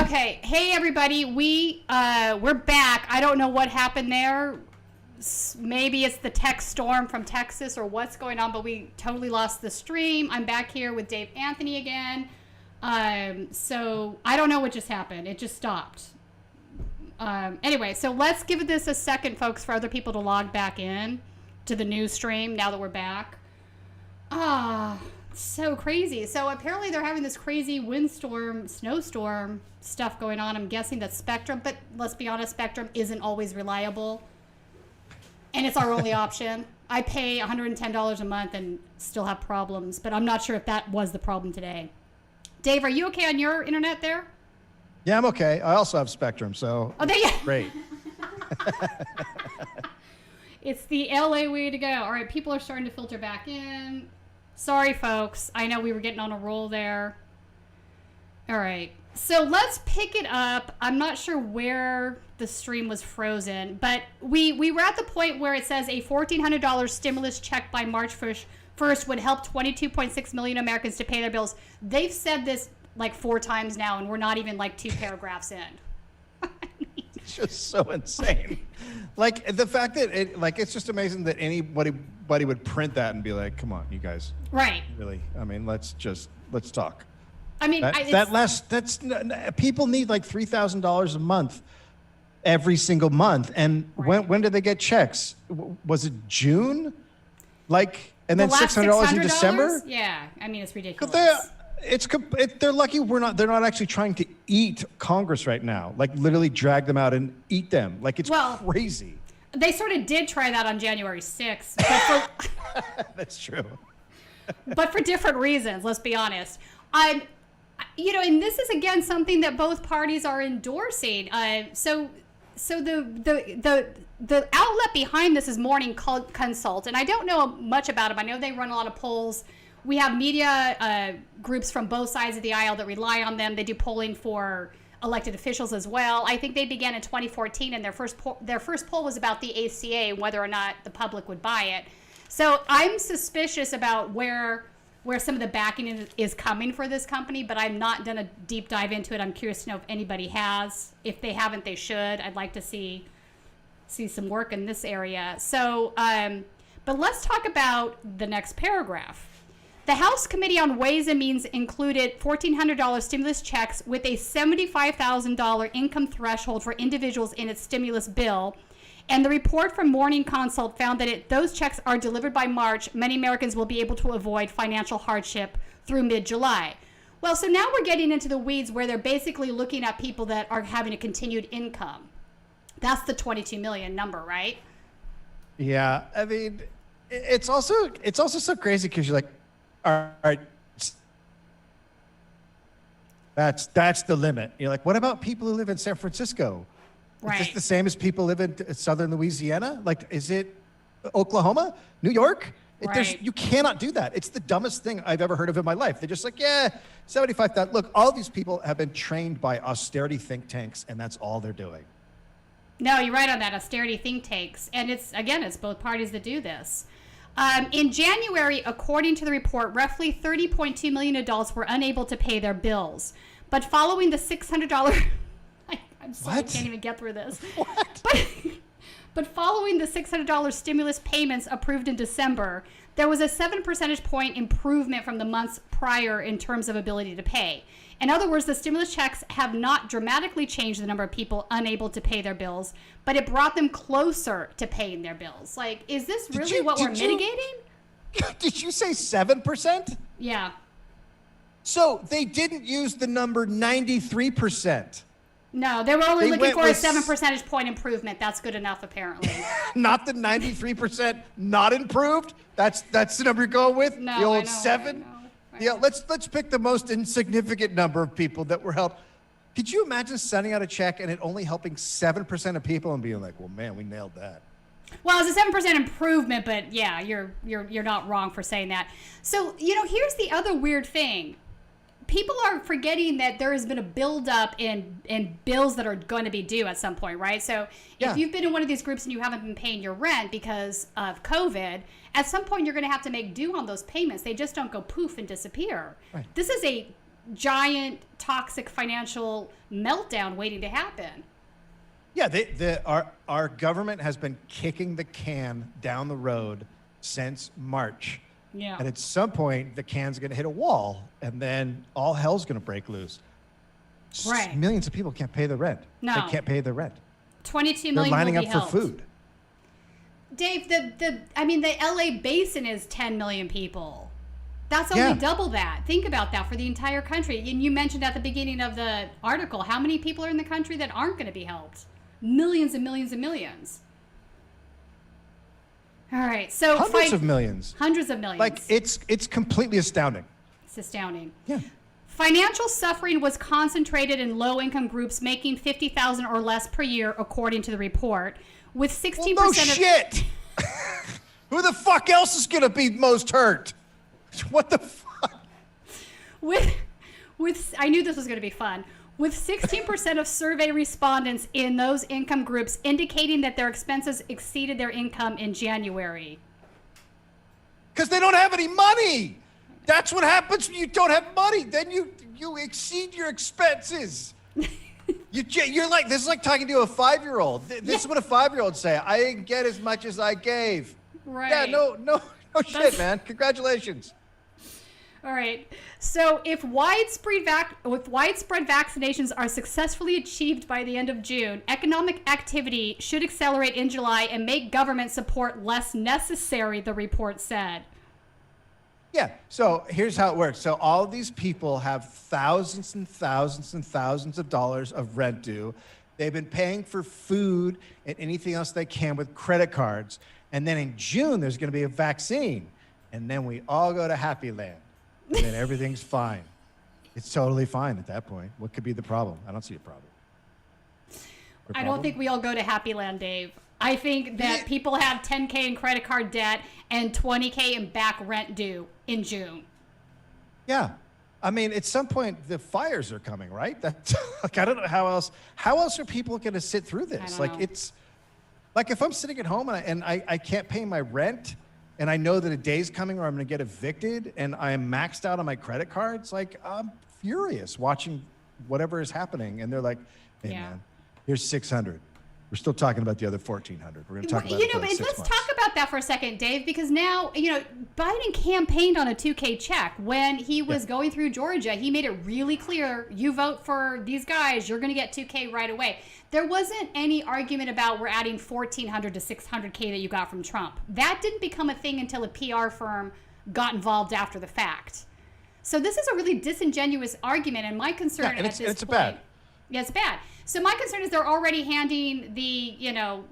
Okay. Hey, everybody. We're back. I don't know what happened there. Maybe it's the tech storm from Texas or what's going on, but we totally lost the stream. I'm back here with Dave Anthony again. So I don't know what just happened. It just stopped. Anyway, so let's give this a second, folks, for other people to log back in to the news stream now that we're back. So crazy. So apparently they're having this crazy windstorm, snowstorm stuff going on. I'm guessing that's Spectrum, but let's be honest, Spectrum isn't always reliable. And it's our only option. I pay $110 a month and still have problems, but I'm not sure if that was the problem today. Dave, are you okay on your internet there? Yeah, I'm okay. I also have Spectrum, so great. It's the LA way to go. All right, people are starting to filter back in. Sorry, folks. I know we were getting on a roll there. All right. So let's pick it up. I'm not sure where the stream was frozen, but we were at the point where it says a $1,400 stimulus check by March 1st would help 22.6 million Americans to pay their bills. They've said this like 4 times now, and we're not even like 2 paragraphs in. It's just so insane. Like the fact that it's just amazing that anybody would print that and be like, come on, you guys. Right. Really? I mean, let's talk. I mean, people need like $3,000 a month every single month. And right. when did they get checks? Was it June? And then $600 in December? Yeah. I mean, it's ridiculous. They're lucky they're not actually trying to eat Congress right now. Like literally drag them out and eat them. Like it's crazy. They sort of did try that on January 6th. But that's true. But for different reasons, let's be honest. And this is again something that both parties are endorsing. So the outlet behind this is Morning Consult, and I don't know much about them. I know they run a lot of polls. We have media groups from both sides of the aisle that rely on them. They do polling for elected officials as well. I think they began in 2014, and their first poll was about the ACA and whether or not the public would buy it. So I'm suspicious about where some of the backing is coming for this company, but I've not done a deep dive into it. I'm curious to know if anybody has. If they haven't, they should. I'd like to see some work in this area. So, but let's talk about the next paragraph. The House Committee on Ways and Means included $1,400 stimulus checks with a $75,000 income threshold for individuals in its stimulus bill. And the report from Morning Consult found that if those checks are delivered by March, many Americans will be able to avoid financial hardship through mid-July. Well, so now we're getting into the weeds where they're basically looking at people that are having a continued income. That's the 22 million number, right? Yeah, I mean, it's also so crazy because you're like, all right, that's the limit. You're like, what about people who live in San Francisco? Right. Is this the same as people live in southern Louisiana? Like, is it Oklahoma, New York? Right. You cannot do that. It's the dumbest thing I've ever heard of in my life. They're just like, yeah, 75,000. Look, all these people have been trained by austerity think tanks, and that's all they're doing. No, you're right on that. Austerity think tanks. And it's both parties that do this. In January, according to the report, roughly 30.2 million adults were unable to pay their bills. But following the $600... I'm sorry, I can't even get through this. What? But following the $600 stimulus payments approved in December, there was a 7 percentage point improvement from the months prior in terms of ability to pay. In other words, the stimulus checks have not dramatically changed the number of people unable to pay their bills, but it brought them closer to paying their bills. Like, is this really what we're mitigating? Did you say 7%? Yeah. So they didn't use the number 93%. No, they were only looking for a 7 percentage point improvement. That's good enough, apparently. Not the 93% not improved? That's the number you're going with? No, the old I know, 7? I know. Yeah, let's pick the most insignificant number of people that were helped. Could you imagine sending out a check and it only helping 7% of people and being like, well, man, we nailed that. Well, it's a 7% improvement, but yeah, you're not wrong for saying that. So, here's the other weird thing. People are forgetting that there has been a buildup in bills that are going to be due at some point, right? So if you've been in one of these groups and you haven't been paying your rent because of COVID, at some point you're going to have to make due on those payments. They just don't go poof and disappear. Right. This is a giant toxic financial meltdown waiting to happen. Yeah, our government has been kicking the can down the road since March. Yeah. And at some point, the can's going to hit a wall, and then all hell's going to break loose. Right. Millions of people can't pay the rent. No. They can't pay the rent. 22 million They're lining will be up for helped. food. Dave, the LA basin is 10 million people. That's only double that. Think about that for the entire country. And you mentioned at the beginning of the article, how many people are in the country that aren't going to be helped? Millions and millions and millions. All right, so hundreds of millions. Hundreds of millions. Like it's completely astounding. It's astounding. Yeah. Financial suffering was concentrated in low-income groups making $50,000 or less per year, according to the report, with 16% Well, no shit. Who the fuck else is gonna be most hurt? What the fuck? With I knew this was going to be fun. With 16% of survey respondents in those income groups indicating that their expenses exceeded their income in January. Because they don't have any money. That's what happens when you don't have money. Then you exceed your expenses. You're like, this is like talking to a 5-year-old. This is what a 5-year-old say. I didn't get as much as I gave. Right. Yeah, no shit, man. Congratulations. All right. So if widespread vaccinations are successfully achieved by the end of June, economic activity should accelerate in July and make government support less necessary, the report said. Yeah, so here's how it works. So all these people have thousands and thousands and thousands of dollars of rent due. They've been paying for food and anything else they can with credit cards. And then in June, there's going to be a vaccine. And then we all go to Happy Land. And then everything's fine. It's totally fine at that point. What could be the problem? I don't see a problem. I don't think we all go to Happy Land, Dave. I think that people have $10K in credit card debt and $20K in back rent due in June. Yeah. I mean, at some point, the fires are coming, right? That's like, I don't know how else are people going to sit through this? Like, know. it's like if I'm sitting at home and I can't pay my rent and I know that a day's coming where I'm going to get evicted and I am maxed out on my credit cards, like, I'm furious watching whatever is happening. And they're like, hey, man, here's 600. We're still talking about the other 1,400. We're going to talk about it for like 6 months. Let's talk about that for a second, Dave, because now, Biden campaigned on a $2K check. When he was going through Georgia, he made it really clear, you vote for these guys, you're going to get $2K right away. There wasn't any argument about we're adding $1,400 to $600K that you got from Trump. That didn't become a thing until a PR firm got involved after the fact. So this is a really disingenuous argument, and my concern at this point... it's bad. Yeah, it's bad. So my concern is they're already handing the,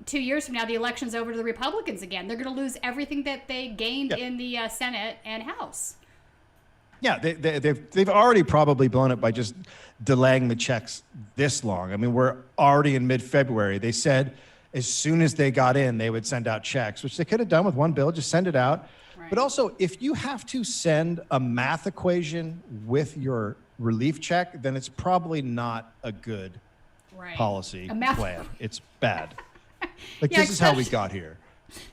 2 years from now, the election's over to the Republicans again. They're going to lose everything that they gained in the Senate and House. Yeah, they've already probably blown it by just delaying the checks this long. I mean, we're already in mid-February. They said as soon as they got in, they would send out checks, which they could have done with one bill, just send it out. Right. But also, if you have to send a math equation with your relief check, then it's probably not a good policy plan. It's bad. Like, this is how we got here.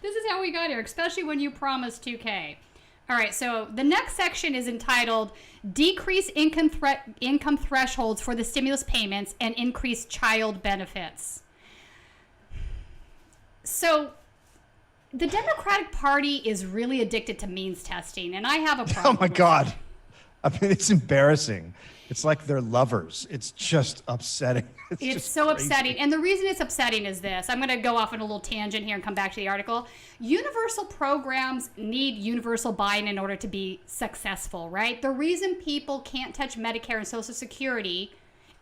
This is how we got here, especially when you promised 2K. All right, so the next section is entitled Decrease Income Thresholds for the Stimulus Payments and Increase Child Benefits. So the Democratic Party is really addicted to means testing, and I have a problem. Oh, my God. I mean, it's embarrassing. It's like they're lovers. It's just upsetting. It's so crazy. Upsetting. And the reason it's upsetting is this. I'm going to go off on a little tangent here and come back to the article. Universal programs need universal buy-in in order to be successful, right? The reason people can't touch Medicare and Social Security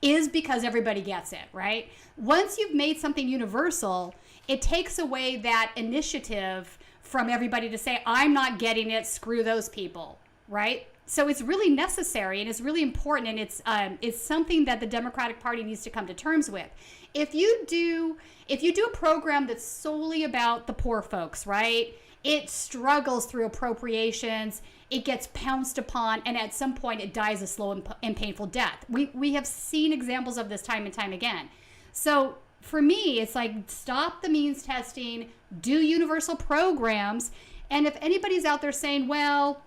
is because everybody gets it, right? Once you've made something universal, it takes away that initiative from everybody to say, I'm not getting it, screw those people, right? So it's really necessary and it's really important, and it's something that the Democratic Party needs to come to terms with. If you do a program that's solely about the poor folks, right? It struggles through appropriations, it gets pounced upon, and at some point it dies a slow and painful death. We have seen examples of this time and time again. So for me, it's like, stop the means testing, do universal programs, and if anybody's out there saying, well,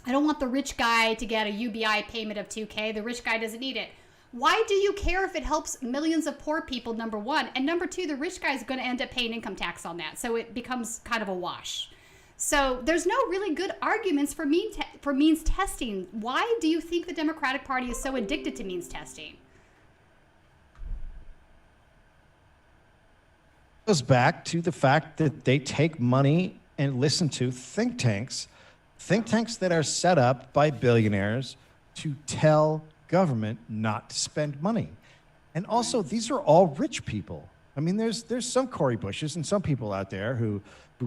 I don't want the rich guy to get a UBI payment of $2K. The rich guy doesn't need it. Why do you care if it helps millions of poor people, number one? And number two, the rich guy is going to end up paying income tax on that. So it becomes kind of a wash. So there's no really good arguments for means testing. Why do you think the Democratic Party is so addicted to means testing? Goes back to the fact that they take money and listen to think tanks that are set up by billionaires to tell government not to spend money. And also, these are all rich people. I mean, there's some Cory Bushes and some people out there who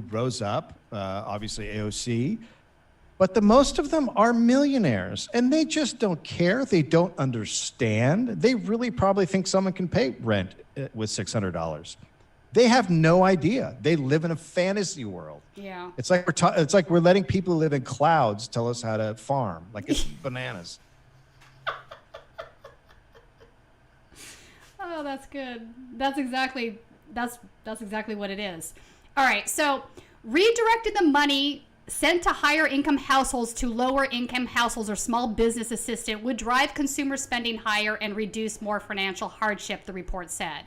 rose up, obviously AOC, but the most of them are millionaires, and they just don't care. They don't understand. They really probably think someone can pay rent with $600. They have no idea. They live in a fantasy world. Yeah. It's like we're letting people who live in clouds tell us how to farm. Like it's bananas. Oh, that's good. That's exactly what it is. All right. So redirected the money sent to higher income households to lower income households or small business assistant would drive consumer spending higher and reduce more financial hardship, the report said.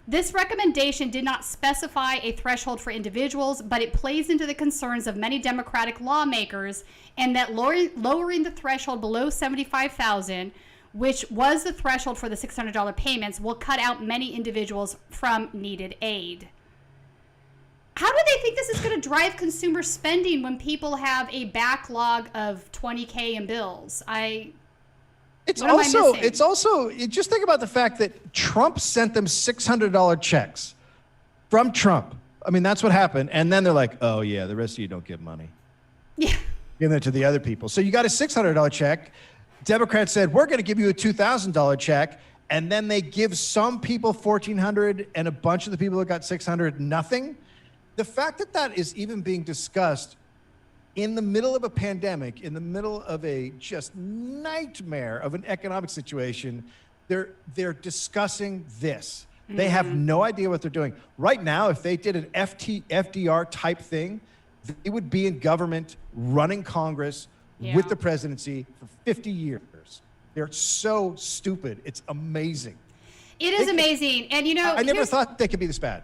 This recommendation did not specify a threshold for individuals, but it plays into the concerns of many Democratic lawmakers, and that lowering the threshold below $75,000, which was the threshold for the $600 payments, will cut out many individuals from needed aid. How do they think this is going to drive consumer spending when people have a backlog of $20K in bills? Just think about the fact that Trump sent them $600 checks from Trump. I mean, that's what happened. And then they're like, oh, yeah, the rest of you don't get money. Yeah. Give it to the other people. So you got a $600 check. Democrats said, we're going to give you a $2,000 check. And then they give some people $1,400 and a bunch of the people that got $600 nothing. The fact that that is even being discussed in the middle of a pandemic, in the middle of a just nightmare of an economic situation, they're discussing this. Mm-hmm. They have no idea what they're doing. Right now, if they did an FDR type thing, they would be in government running Congress with the presidency for 50 years. They're so stupid. It's amazing. It is amazing. And I never thought they could be this bad.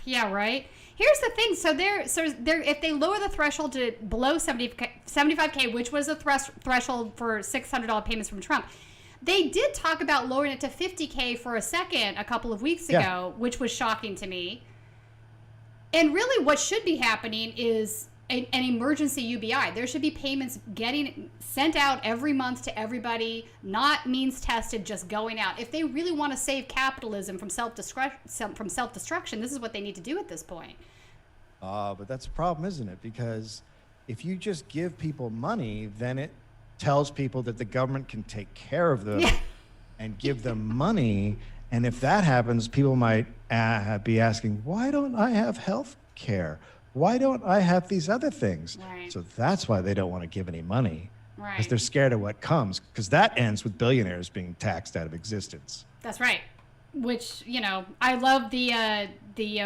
Yeah, right. Here's the thing. So if they lower the threshold to below 75K, which was the threshold for $600 payments from Trump, they did talk about lowering it to 50K for a second a couple of weeks ago, which was shocking to me. And really what should be happening is an emergency UBI. There should be payments getting sent out every month to everybody, not means tested, just going out. If they really want to save capitalism from self-destruction, this is what they need to do at this point. But that's a problem, isn't it? Because if you just give people money, then it tells people that the government can take care of them and give them money. And if that happens, people might be asking, why don't I have health care? Why don't I have these other things? Right. So that's why they don't want to give any money. Right. Because they're scared of what comes. Because that ends with billionaires being taxed out of existence. That's right. Which, I love the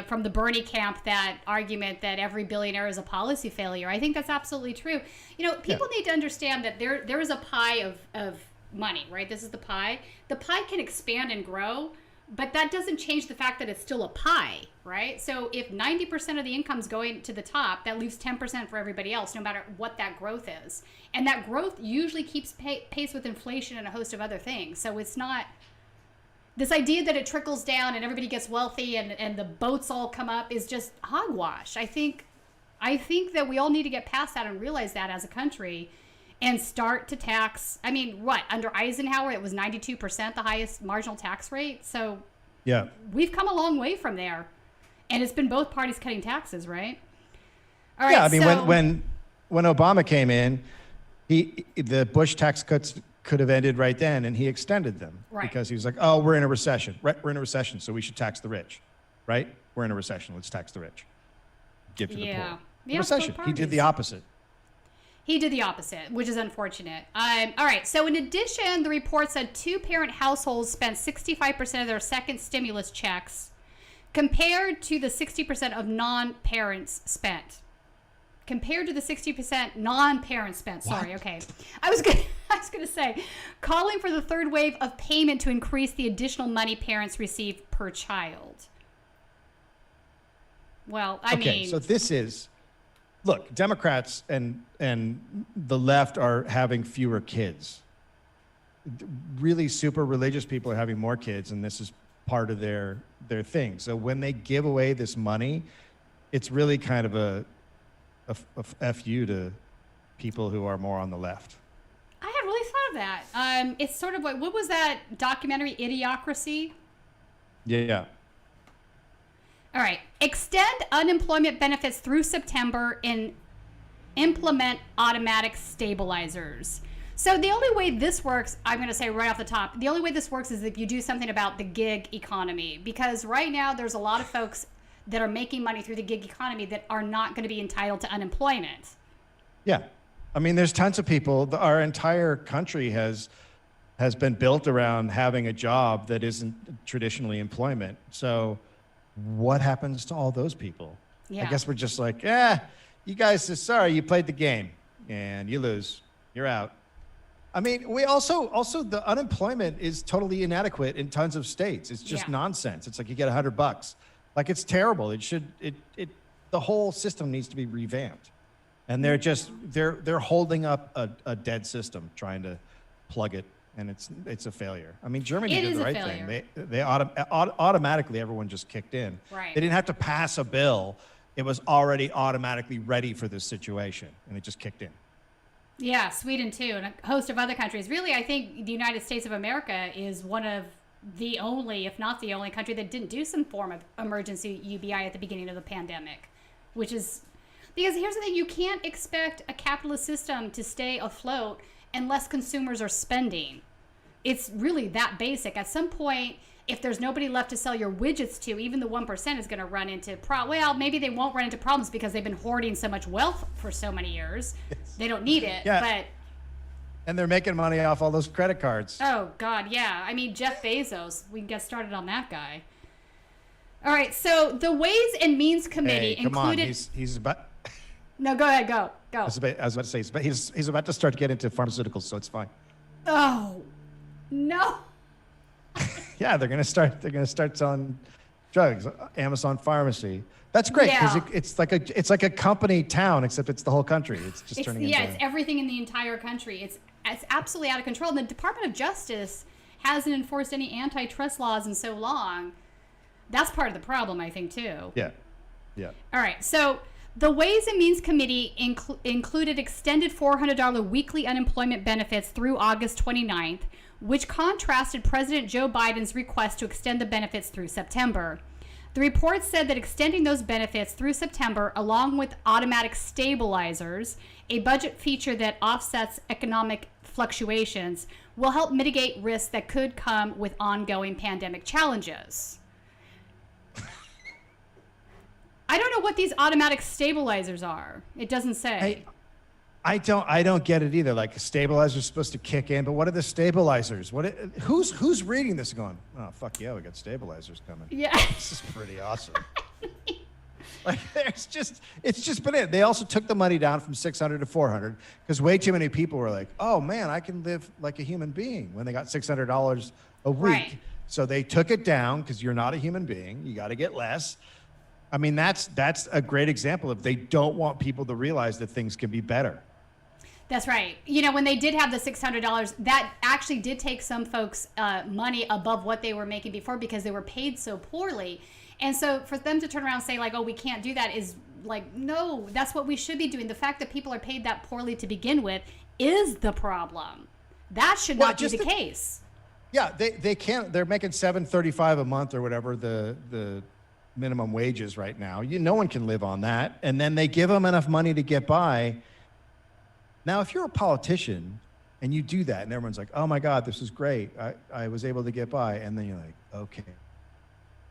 from the Bernie camp, that argument that every billionaire is a policy failure. I think that's absolutely true. People need to understand that there is a pie of money, right? This is the pie. The pie can expand and grow, but that doesn't change the fact that it's still a pie, right? So if 90% of the income's going to the top, that leaves 10% for everybody else, no matter what that growth is. And that growth usually keeps pace with inflation and a host of other things. So it's not this idea that it trickles down and everybody gets wealthy and the boats all come up is just hogwash. I think that we all need to get past that and realize that as a country and start to tax. I mean, under Eisenhower, it was 92%, the highest marginal tax rate. So yeah, we've come a long way from there. And it's been both parties cutting taxes, right? All right. Yeah, I mean, when Obama came in, the Bush tax cuts could have ended right then, and he extended them. Right. Because he was like, oh, we're in a recession. Right, we're in a recession, so we should tax the rich. Right? We're in a recession. Let's tax the rich. Give to the poor. Yeah, recession. He did the opposite. He did the opposite, which is unfortunate. All right. So in addition, the report said two-parent households spent 65% of their second stimulus checks compared to the 60% of non-parents spent. compared to the 60% non-parent spent. Sorry, okay. I was gonna say, calling for the third wave of payment to increase the additional money parents receive per child. Well, I mean, so this is, look, Democrats and the left are having fewer kids. Really super religious people are having more kids, and this is part of their thing. So when they give away this money, it's really kind of a fu to people who are more on the left. I had really thought of that. It's sort of like, what was that documentary, Idiocracy? Yeah. All right. Extend unemployment benefits through September and implement automatic stabilizers. So the only way this works, I'm going to say right off the top, the only way this works is if you do something about the gig economy. Because right now there's a lot of folks that are making money through the gig economy that are not going to be entitled to unemployment. Yeah. I mean, there's tons of people. Our entire country has been built around having a job that isn't traditionally employment. So what happens to all those people? Yeah. I guess we're just like, you guys are sorry, you played the game and you lose. You're out. I mean, we also the unemployment is totally inadequate in tons of states. It's just nonsense. It's like you get $100. Like, it's terrible. The whole system needs to be revamped. And they're holding up a dead system, trying to plug it, and it's a failure. I mean, Germany did the right thing. They automatically, everyone just kicked in. Right. They didn't have to pass a bill. It was already automatically ready for this situation, and it just kicked in. Yeah, Sweden too, and a host of other countries. Really, I think the United States of America is one of the only, if not the only, country that didn't do some form of emergency UBI at the beginning of the pandemic, which is, because here's the thing, you can't expect a capitalist system to stay afloat unless consumers are spending. It's really that basic. At some point, if there's nobody left to sell your widgets to, even the 1% is going to run into well, maybe they won't run into problems because they've been hoarding so much wealth for so many years. They don't need it, but... And they're making money off all those credit cards. Oh, God, yeah. I mean, Jeff Bezos, we can get started on that guy. All right, so the Ways and Means Committee included... Come on, he's about... No, go ahead, go. I was about to say, he's about to start to get into pharmaceuticals, so it's fine. Oh, no. Yeah, they're gonna start selling drugs. Amazon Pharmacy. That's great because it's like a company town, except it's the whole country. It's just turning into... it's everything in the entire country. It's absolutely out of control. And the Department of Justice hasn't enforced any antitrust laws in so long. That's part of the problem, I think, too. Yeah. All right, so the Ways and Means Committee included extended $400 weekly unemployment benefits through August 29th, which contrasted President Joe Biden's request to extend the benefits through September. The report said that extending those benefits through September, along with automatic stabilizers, a budget feature that offsets economic fluctuations, will help mitigate risks that could come with ongoing pandemic challenges. I don't know what these automatic stabilizers are. It doesn't say. I don't get it either. Like, a stabilizer's supposed to kick in, but what are the stabilizers? Who's reading this and going, oh, fuck yeah, we got stabilizers coming. Yeah. This is pretty awesome. Like, it's just been it. They also took the money down from 600 to 400 because way too many people were like, oh man, I can live like a human being when they got $600 a week. Right. So they took it down because you're not a human being. You got to get less. I mean, that's a great example of they don't want people to realize that things can be better. That's right. You know, when they did have the $600, that actually did take some folks' money above what they were making before because they were paid so poorly. And so for them to turn around and say, like, oh, we can't do that is like, no, that's what we should be doing. The fact that people are paid that poorly to begin with is the problem. That should not be the case. Yeah, they can't. They're making $735 a month or whatever the minimum wages right now. No one can live on that. And then they give them enough money to get by. Now, if you're a politician and you do that and everyone's like, oh my God, this is great. I was able to get by. And then you're like, okay,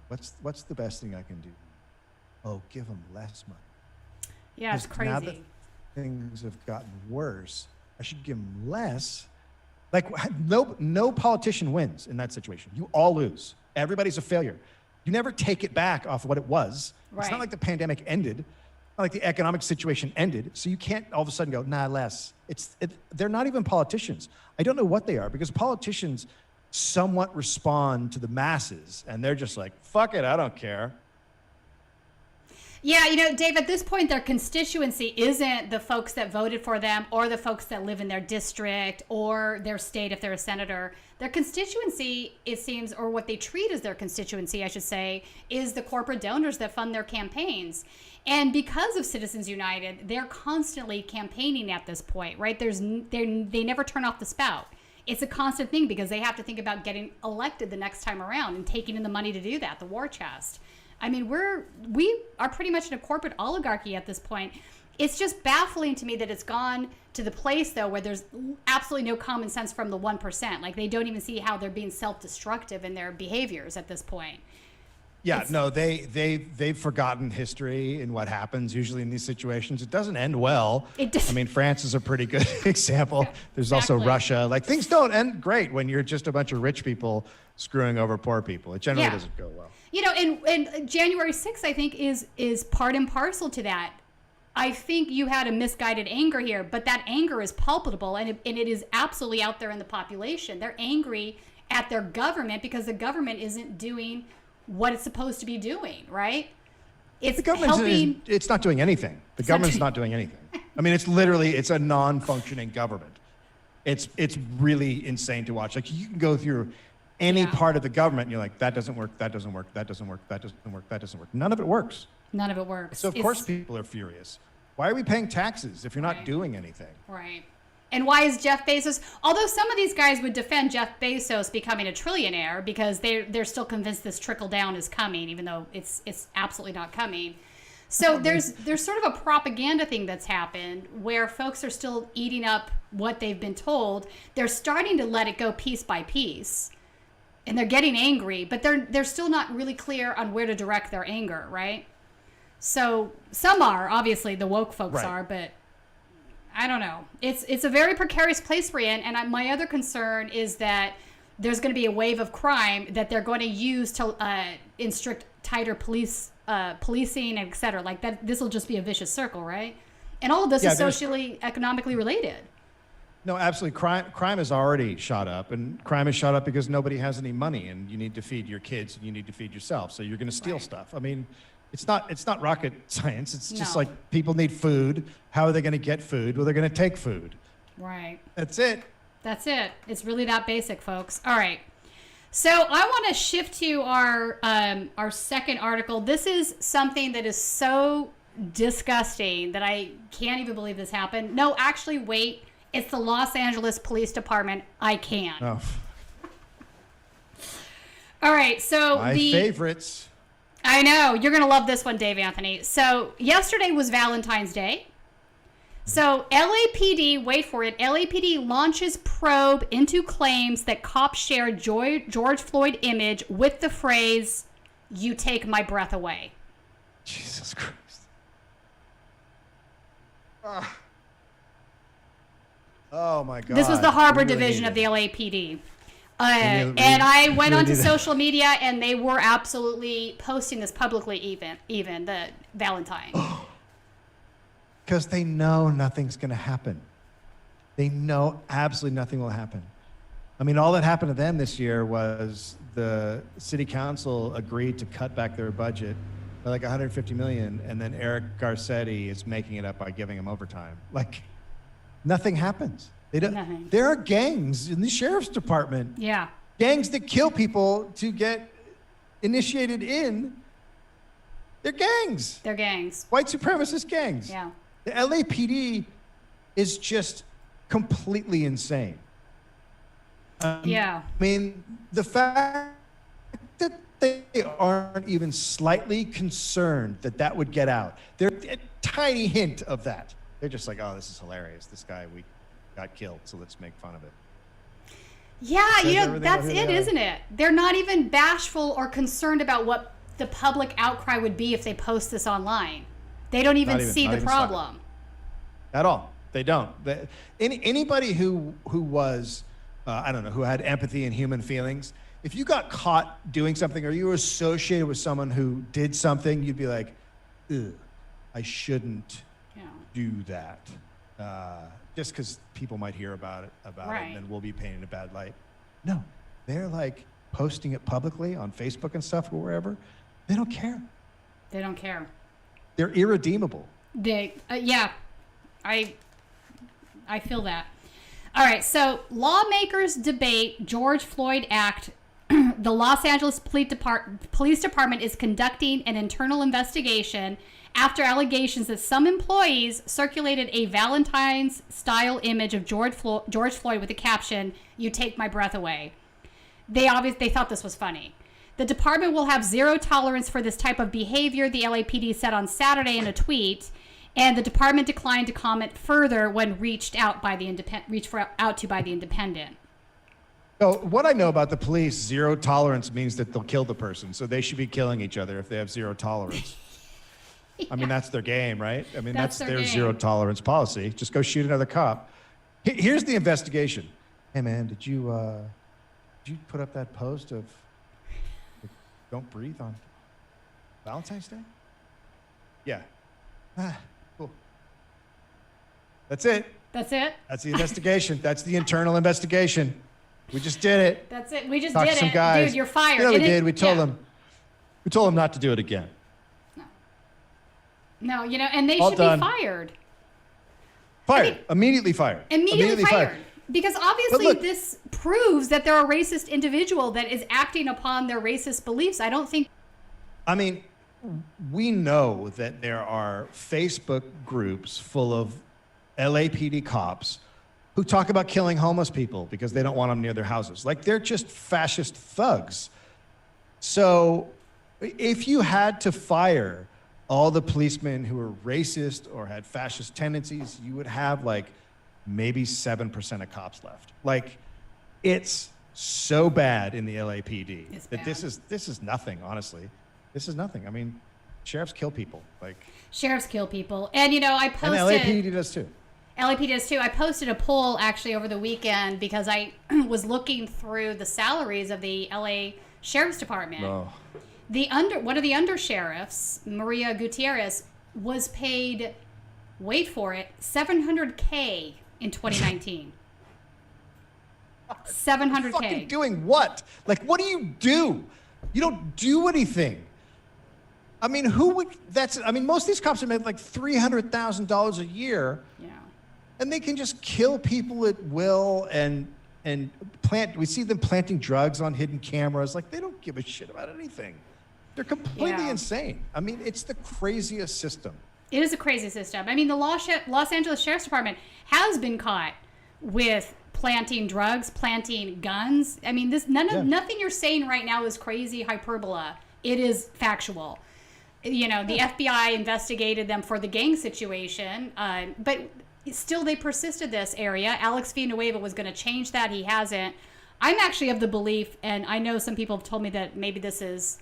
what's the best thing I can do? Oh, give them less money. Yeah, it's crazy. Now that things have gotten worse, I should give them less. Like, no politician wins in that situation. You all lose. Everybody's a failure. You never take it back off what it was. Right. It's not like the pandemic ended. like the economic situation ended, so you can't all of a sudden go, nah, less. They're not even politicians. I don't know what they are, because politicians somewhat respond to the masses, and they're just like, fuck it, I don't care. Yeah, Dave, at this point, their constituency isn't the folks that voted for them or the folks that live in their district or their state if they're a senator. Their constituency, it seems, or what they treat as their constituency, I should say, is the corporate donors that fund their campaigns. And because of Citizens United, they're constantly campaigning at this point, right? They never turn off the spout. It's a constant thing because they have to think about getting elected the next time around and taking in the money to do that, the war chest. I mean, we are pretty much in a corporate oligarchy at this point. It's just baffling to me that it's gone to the place, though, where there's absolutely no common sense from the 1%. Like, they don't even see how they're being self-destructive in their behaviors at this point. Yeah, no, they've forgotten history and what happens usually in these situations. It doesn't end well. I mean, France is a pretty good example. Yeah, There's also Russia. Like, things don't end great when you're just a bunch of rich people screwing over poor people. It generally doesn't go well. And January 6th, I think, is part and parcel to that. I think you had a misguided anger here, but that anger is palpable, and it is absolutely out there in the population. They're angry at their government because the government isn't doing what it's supposed to be doing, right? It's the government it's not doing anything. The government's not doing anything. I mean, it's a non-functioning government. It's really insane to watch. Like, you can go through any part of the government and you're like, that doesn't work, that doesn't work, that doesn't work, that doesn't work, that doesn't work. None of it works. None of it works. So of course people are furious. Why are we paying taxes if you're not doing anything? Right. And why is Jeff Bezos, although some of these guys would defend Jeff Bezos becoming a trillionaire because they're still convinced this trickle down is coming, even though it's absolutely not coming. So there's sort of a propaganda thing that's happened where folks are still eating up what they've been told. They're starting to let it go piece by piece. And they're getting angry, but they're still not really clear on where to direct their anger, right? So some are, obviously, the woke folks are, but I don't know. It's a very precarious place we're in, and my other concern is that there's going to be a wave of crime that they're going to use to instruct tighter policing, et cetera. Like that, this will just be a vicious circle, right? And all of this is socially, economically related. No, absolutely. Crime has already shot up, and crime has shot up because nobody has any money, and you need to feed your kids, and you need to feed yourself. So you're going to steal stuff. I mean, it's not rocket science. It's just like people need food. How are they going to get food? Well, they're going to take food. Right. That's it. That's it. It's really that basic, folks. All right. So I want to shift to our second article. This is something that is so disgusting that I can't even believe this happened. No, actually, wait. It's the Los Angeles Police Department. I can't. Oh. All right, so my favorites. I know. You're going to love this one, Dave Anthony. So yesterday was Valentine's Day. So LAPD, wait for it, LAPD launches probe into claims that cops shared George Floyd image with the phrase, "You take my breath away." Jesus Christ. Oh my God. This was the Harbor Division of the LAPD. And I went onto social media and they were absolutely posting this publicly, even the Valentine. Because they know nothing's going to happen. They know absolutely nothing will happen. I mean, all that happened to them this year was the city council agreed to cut back their budget by like $150 million, and then Eric Garcetti is making it up by giving them overtime. Like, nothing happens. They don't. Nothing. There are gangs in the sheriff's department. Yeah. Gangs that kill people to get initiated in. They're gangs. They're gangs. White supremacist gangs. Yeah. The LAPD is just completely insane. Yeah. I mean, the fact that they aren't even slightly concerned that would get out. They're a tiny hint of that. They're just like, oh, this is hilarious. This guy, we got killed, so let's make fun of it. Yeah, that's it, isn't it? They're not even bashful or concerned about what the public outcry would be if they post this online. They don't even see the problem. At all. They don't. Anybody who was, I don't know, who had empathy and human feelings, if you got caught doing something or you were associated with someone who did something, you'd be like, ugh. I shouldn't Yeah. do that. Just because people might hear about it, Right. and then we'll be painted in a bad light. No, they're like posting it publicly on Facebook and stuff or wherever. They don't care. They don't care. They're irredeemable. Yeah, I feel that. All right, so lawmakers debate George Floyd Act. The Los Angeles Police Department is conducting an internal investigation after allegations that some employees circulated a Valentine's-style image of George Floyd with the caption, "You take my breath away." They thought this was funny. The department will have zero tolerance for this type of behavior, the LAPD said on Saturday in a tweet, and the department declined to comment further when reached out to by the Independent. So what I know about the police, zero tolerance means that they'll kill the person. So they should be killing each other if they have zero tolerance. Yeah. I mean, that's their game, right? I mean, that's their zero tolerance policy. Just go shoot another cop. Here's the investigation. Hey, man, did you put up that post of don't breathe on Valentine's Day? Yeah. Cool. That's it. That's it? That's the investigation. That's the internal investigation. We just did it. That's it. We just Talked did to some it. guys. Dude, you're fired. You know, we And did. We told them not to do it again. No, and they All should done. be fired. Fired. Immediately fired. Immediately fired. Because obviously look, this proves that they're a racist individual that is acting upon their racist beliefs. I don't think... I mean, we know that there are Facebook groups full of LAPD cops who talk about killing homeless people because they don't want them near their houses. Like, they're just fascist thugs. So if you had to fire all the policemen who were racist or had fascist tendencies, you would have like maybe 7% of cops left. Like, it's so bad in the LAPD that this is nothing, honestly. This is nothing. I mean, sheriffs kill people. Like, sheriffs kill people. And, I posted... And LAPD does too. LAPD does too. I posted a poll actually over the weekend because I was looking through the salaries of the LA Sheriff's Department. Oh. One of the undersheriffs, Maria Gutierrez, was paid, wait for it, $700K in 2019. $700K. Fucking doing what? Like, what do you do? You don't do anything. I mean, most of these cops are made like $300,000 a year. Yeah. And they can just kill people at will and we see them planting drugs on hidden cameras. Like, they don't give a shit about anything. They're completely insane. I mean, it's the craziest system. It is a crazy system. I mean, the Los Angeles Sheriff's Department has been caught with planting drugs, planting guns. I mean, nothing you're saying right now is crazy hyperbola. It is factual. The FBI investigated them for the gang situation, but still they persisted this area. Alex Villanueva was going to change that. He hasn't. I'm actually of the belief, and I know some people have told me that maybe this is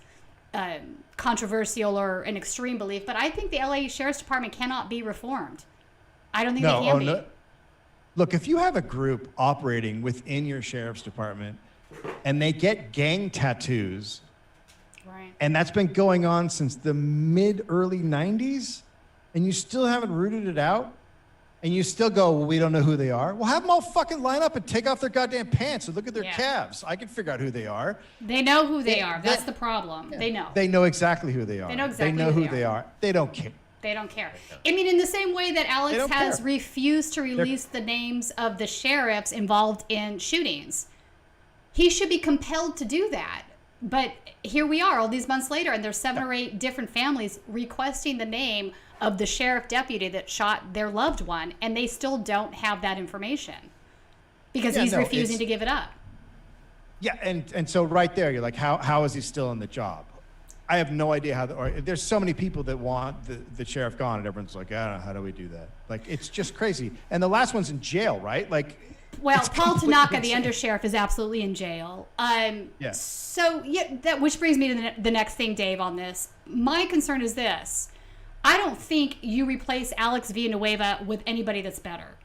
controversial or an extreme belief, but I think the LA Sheriff's Department cannot be reformed. I don't think they can be. No. Look, if you have a group operating within your sheriff's department and they get gang tattoos, right, and that's been going on since the early 90s, and you still haven't rooted it out, and you still go, well, we don't know who they are. Well, have them all fucking line up and take off their goddamn pants and look at their calves. I can figure out who they are. They know who they are. That's the problem. Yeah. They know. They know exactly who they are. They know exactly who they are. They don't care. They don't care. I mean, in the same way that Alex has refused to release the names of the sheriffs involved in shootings, he should be compelled to do that. But here we are all these months later, and there's 7 or 8 different families requesting the name of the sheriff deputy that shot their loved one, and they still don't have that information because he's refusing to give it up. Yeah, and so right there, you're like, how is he still in the job? I have no idea how. There's so many people that want the sheriff gone, and everyone's like, I don't know, how do we do that? Like, it's just crazy. And the last one's in jail, right? Like, well, Paul Tanaka, the undersheriff, is absolutely in jail. So that which brings me to the next thing, Dave. On this, my concern is this: I don't think you replace Alex Villanueva with anybody that's better.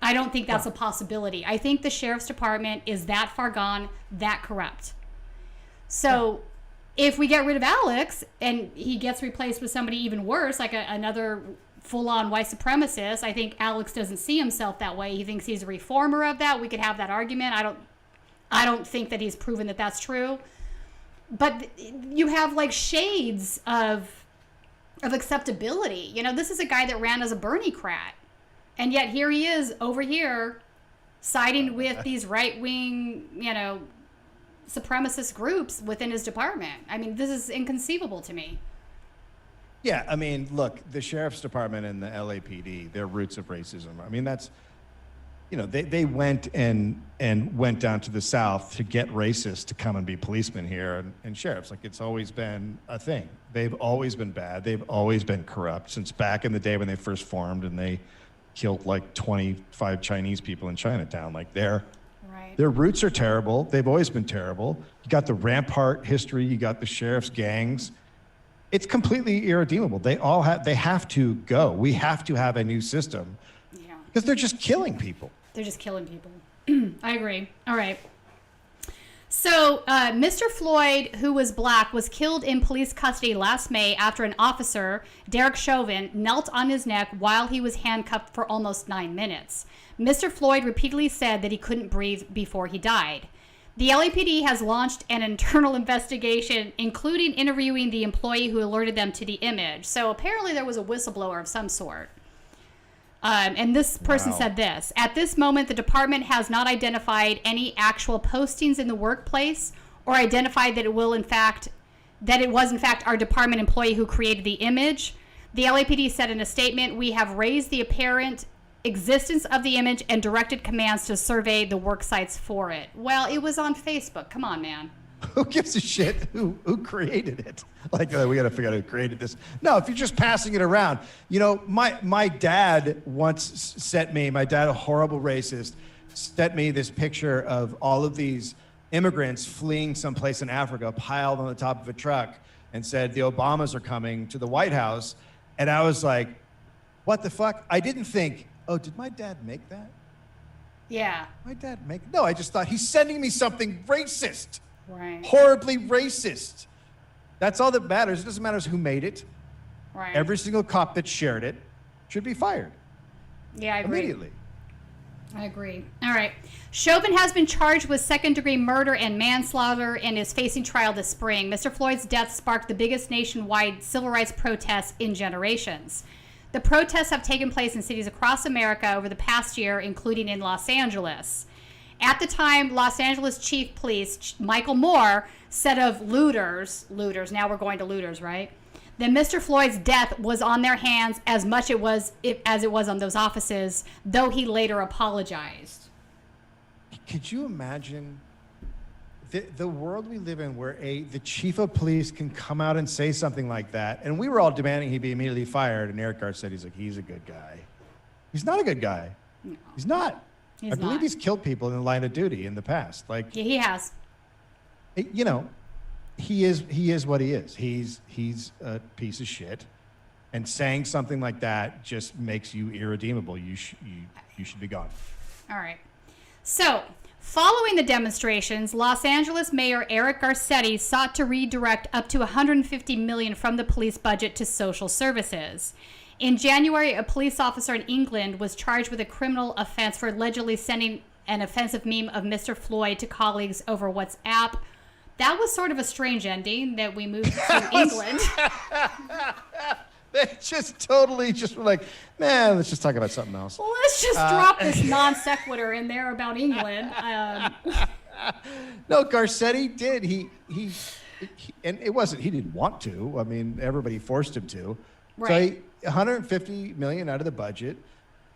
I don't think that's a possibility. I think the sheriff's department is that far gone, that corrupt. So. If we get rid of Alex and he gets replaced with somebody even worse, like another full-on white supremacist, I think Alex doesn't see himself that way. He thinks he's a reformer of that. We could have that argument. I don't think that he's proven that that's true. But you have like shades of acceptability. You know, this is a guy that ran as a Bernie-crat. And yet here he is over here siding with these right-wing, you know, supremacist groups within his department. I mean, this is inconceivable to me. Yeah, I mean, look, the sheriff's department and the LAPD, they're roots of racism. I mean, that's, you know, they went and went down to the South to get racists to come and be policemen here and sheriffs. Like, it's always been a thing. They've always been bad. They've always been corrupt since back in the day when they first formed and they killed like 25 Chinese people in Chinatown. Like, their roots are terrible. They've always been terrible. You got the Rampart history. You got the sheriff's gangs. It's completely irredeemable. They have to go. We have to have a new system. Yeah. Because they're just killing people. They're just killing people. I agree. All right. So, Mr. Floyd, who was black, was killed in police custody last May after an officer, Derek Chauvin, knelt on his neck while he was handcuffed for almost 9 minutes. Mr. Floyd repeatedly said that he couldn't breathe before he died. The LAPD has launched an internal investigation, including interviewing the employee who alerted them to the image. So apparently there was a whistleblower of some sort. And this person said this: at this moment, the department has not identified any actual postings in the workplace or identified that it was in fact our department employee who created the image. The LAPD said in a statement, "We have raised the apparent existence of the image and directed commands to survey the work sites for it." Well, it was on Facebook. Come on, man. Who gives a shit who created it? Like, we got to figure out who created this. No, if you're just passing it around. You know, my dad once sent me, my dad, a horrible racist, sent me this picture of all of these immigrants fleeing someplace in Africa, piled on the top of a truck, and said, the Obamas are coming to the White House. And I was like, what the fuck? I didn't think, oh, did my dad make that? Yeah. My dad make? No, I just thought he's sending me something racist. Right. Horribly racist. That's all that matters. It doesn't matter who made it. Right. Every single cop that shared it should be fired. Yeah, I agree. Immediately. I agree. All right. Chauvin has been charged with second-degree murder and manslaughter and is facing trial this spring. Mr. Floyd's death sparked the biggest nationwide civil rights protests in generations. The protests have taken place in cities across America over the past year, including in Los Angeles. At the time, Los Angeles Chief Police Michael Moore said of looters, now we're going to looters, right? That Mr. Floyd's death was on their hands as much as it was on those offices, though he later apologized. Could you imagine the world we live in where the chief of police can come out and say something like that? And we were all demanding he be immediately fired. And Eric Garr said, he's a good guy. He's not a good guy. No. He's not. I believe he's killed people in the line of duty in the past. Like, yeah, he has. You know, he is what he is. He's a piece of shit, and saying something like that just makes you irredeemable. You should be gone. All right. So, following the demonstrations, Los Angeles Mayor Eric Garcetti sought to redirect up to $150 million from the police budget to social services. In January, a police officer in England was charged with a criminal offense for allegedly sending an offensive meme of Mr. Floyd to colleagues over WhatsApp. That was sort of a strange ending that we moved to England. They just totally were like, man, let's just talk about something else. Let's just drop this non sequitur in there about England. No, Garcetti did. He and it wasn't, he didn't want to. I mean, everybody forced him to. Right. So $150 million out of the budget,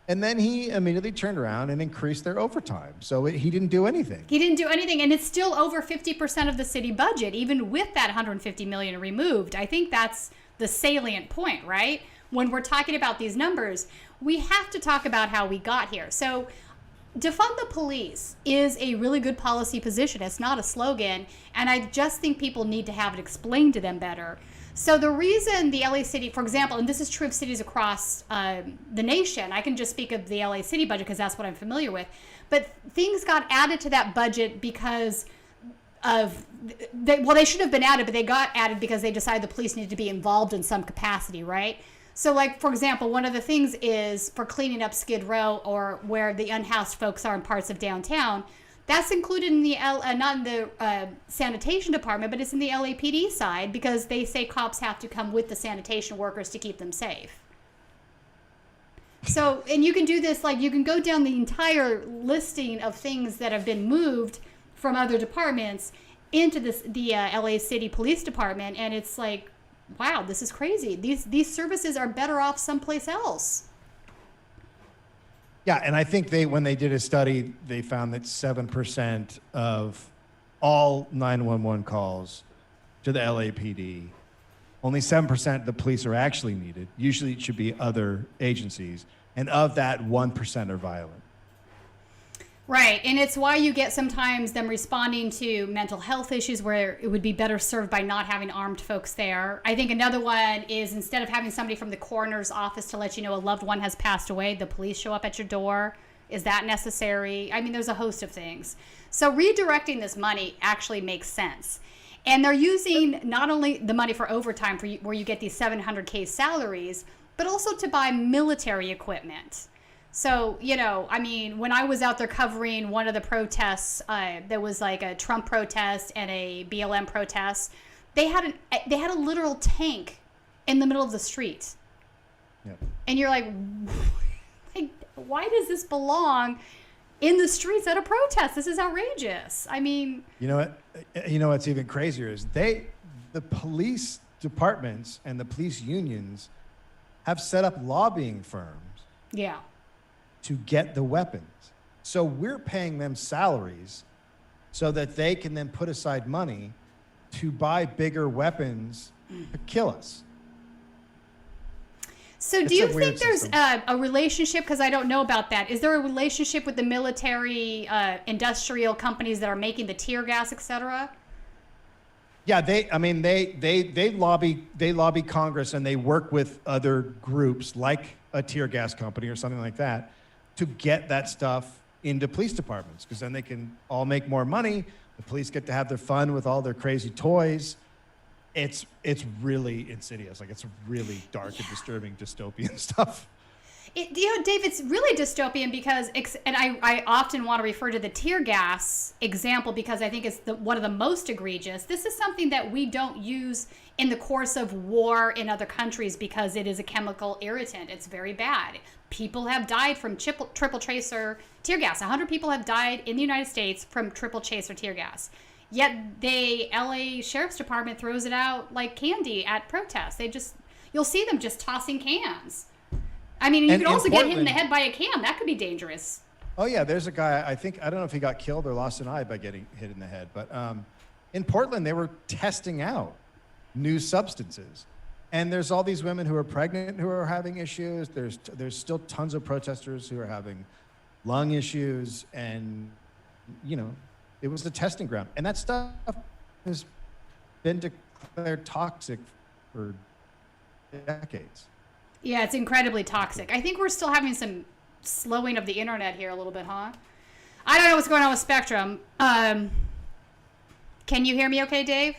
and then he immediately turned around and increased their overtime. So he didn't do anything. He didn't do anything, and it's still over 50% of the city budget, even with that $150 million removed. I think that's the salient point, right? When we're talking about these numbers, we have to talk about how we got here. So defund the police is a really good policy position. It's not a slogan, and I just think people need to have it explained to them better. So the reason the LA City, for example, and this is true of cities across the nation, I can just speak of the LA City budget because that's what I'm familiar with, but things got added to that budget because they should have been added, but they got added because they decided the police needed to be involved in some capacity, right? So, like, for example, one of the things is for cleaning up Skid Row or where the unhoused folks are in parts of downtown. That's included in the not in the sanitation department, but it's in the LAPD side because they say cops have to come with the sanitation workers to keep them safe. So, and you can do this, like, you can go down the entire listing of things that have been moved from other departments into the LA City Police Department, and it's like, wow, this is crazy. These services are better off someplace else. Yeah, and I think when they did a study, they found that 7% of all 911 calls to the LAPD, only 7% of the police are actually needed. Usually it should be other agencies. And of that, 1% are violent. Right, and it's why you get sometimes them responding to mental health issues where it would be better served by not having armed folks there. I think another one is instead of having somebody from the coroner's office to let you know a loved one has passed away, the police show up at your door. Is that necessary? I mean, there's a host of things. So redirecting this money actually makes sense. And they're using not only the money for overtime where you get these 700K salaries, but also to buy military equipment. So, you know, I mean, when I was out there covering one of the protests, there was like a Trump protest and a BLM protest. They had a literal tank in the middle of the street. Yep. And you're like, why does this belong in the streets at a protest? This is outrageous. I mean, you know what? You know what's even crazier is the police departments and the police unions have set up lobbying firms. Yeah. To get the weapons. So we're paying them salaries so that they can then put aside money to buy bigger weapons to kill us. So do you think there's a relationship, because I don't know about that, is there a relationship with the military industrial companies that are making the tear gas, et cetera? Yeah, they lobby Congress, and they work with other groups like a tear gas company or something like that to get that stuff into police departments, because then they can all make more money. The police get to have their fun with all their crazy toys. It's really insidious. Like, it's really dark and disturbing dystopian stuff. You know, Dave, it's really dystopian because, and I often want to refer to the tear gas example because I think it's one of the most egregious. This is something that we don't use in the course of war in other countries because it is a chemical irritant. It's very bad. People have died from triple tracer tear gas. 100 people have died in the United States from triple tracer tear gas. Yet the LA Sheriff's Department throws it out like candy at protests. You'll see them just tossing cans. I mean, you could also get hit in the head by a can. That could be dangerous. Oh yeah, there's a guy, I don't know if he got killed or lost an eye by getting hit in the head, but in Portland, they were testing out new substances. And there's all these women who are pregnant who are having issues. There's still tons of protesters who are having lung issues, and you know, it was the testing ground. And that stuff has been declared toxic for decades. Yeah, it's incredibly toxic. I think we're still having some slowing of the internet here a little bit, huh? I don't know what's going on with Spectrum. Can you hear me okay, Dave?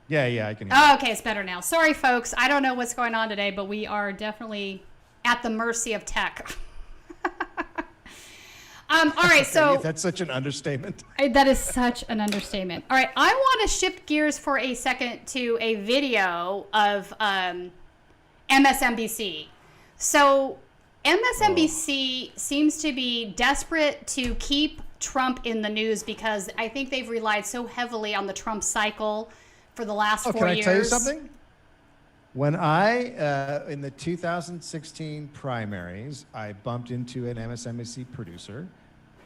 Yeah, I can hear you. Okay, it's better now. Sorry, folks. I don't know what's going on today, but we are definitely at the mercy of tech. All right, so... That's such an understatement. That is such an understatement. All right, I want to shift gears for a second to a video of MSNBC. So MSNBC seems to be desperate to keep Trump in the news because I think they've relied so heavily on the Trump cycle for the last 4 years. Can I tell you something? When in the 2016 primaries, I bumped into an MSNBC producer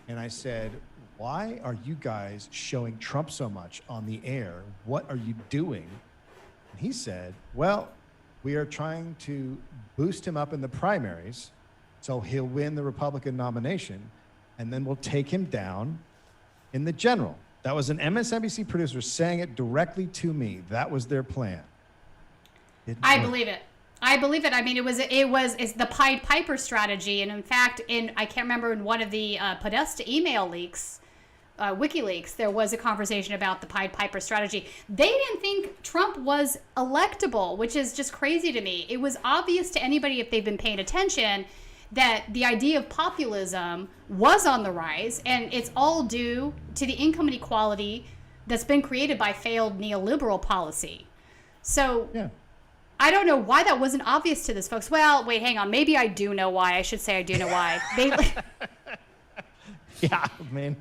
and I said, why are you guys showing Trump so much on the air? What are you doing? And he said, well, we are trying to boost him up in the primaries so he'll win the Republican nomination, and then we'll take him down in the general. That was an MSNBC producer saying it directly to me. That was their plan. I believe it. I mean, it's the Pied Piper strategy, and in fact, I can't remember in one of the Podesta email leaks, WikiLeaks, there was a conversation about the Pied Piper strategy. They didn't think Trump was electable, which is just crazy to me. It was obvious to anybody, if they've been paying attention, that the idea of populism was on the rise, and it's all due to the income inequality that's been created by failed neoliberal policy. So yeah. I don't know why that wasn't obvious to this, folks. Well, wait, hang on. Maybe I do know why. I should say I do know why. Yeah, I mean...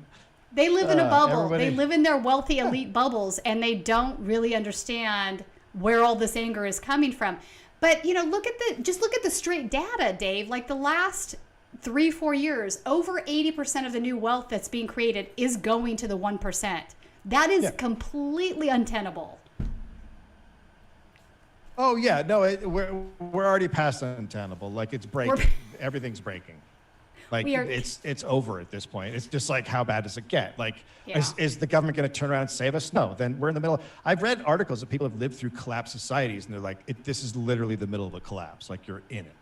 They live in a bubble. They live in their wealthy elite bubbles, and they don't really understand where all this anger is coming from. But, look at the straight data, Dave. Like the last 3-4 years, over 80% of the new wealth that's being created is going to the 1%. That is completely untenable. Oh yeah, no, we're already past untenable. Like it's breaking. Everything's breaking. Like it's over at this point. It's just like, how bad does it get? Like, is the government going to turn around and save us? No. Then we're in the middle. I've read articles that people have lived through collapsed societies, and they're like, this is literally the middle of a collapse. Like you're in it.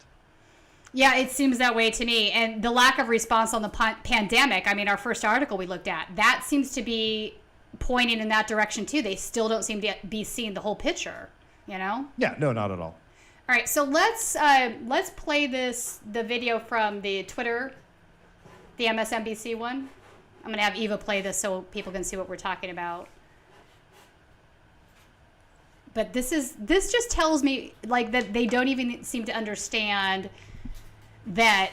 Yeah, it seems that way to me. And the lack of response on the pandemic. I mean, our first article we looked at, that seems to be pointing in that direction too. They still don't seem to be seeing the whole picture. Yeah, no, not at all. All right, so let's play the video from the Twitter, the MSNBC one. I'm gonna have Eva play this so people can see what we're talking about. But this just tells me like that they don't even seem to understand that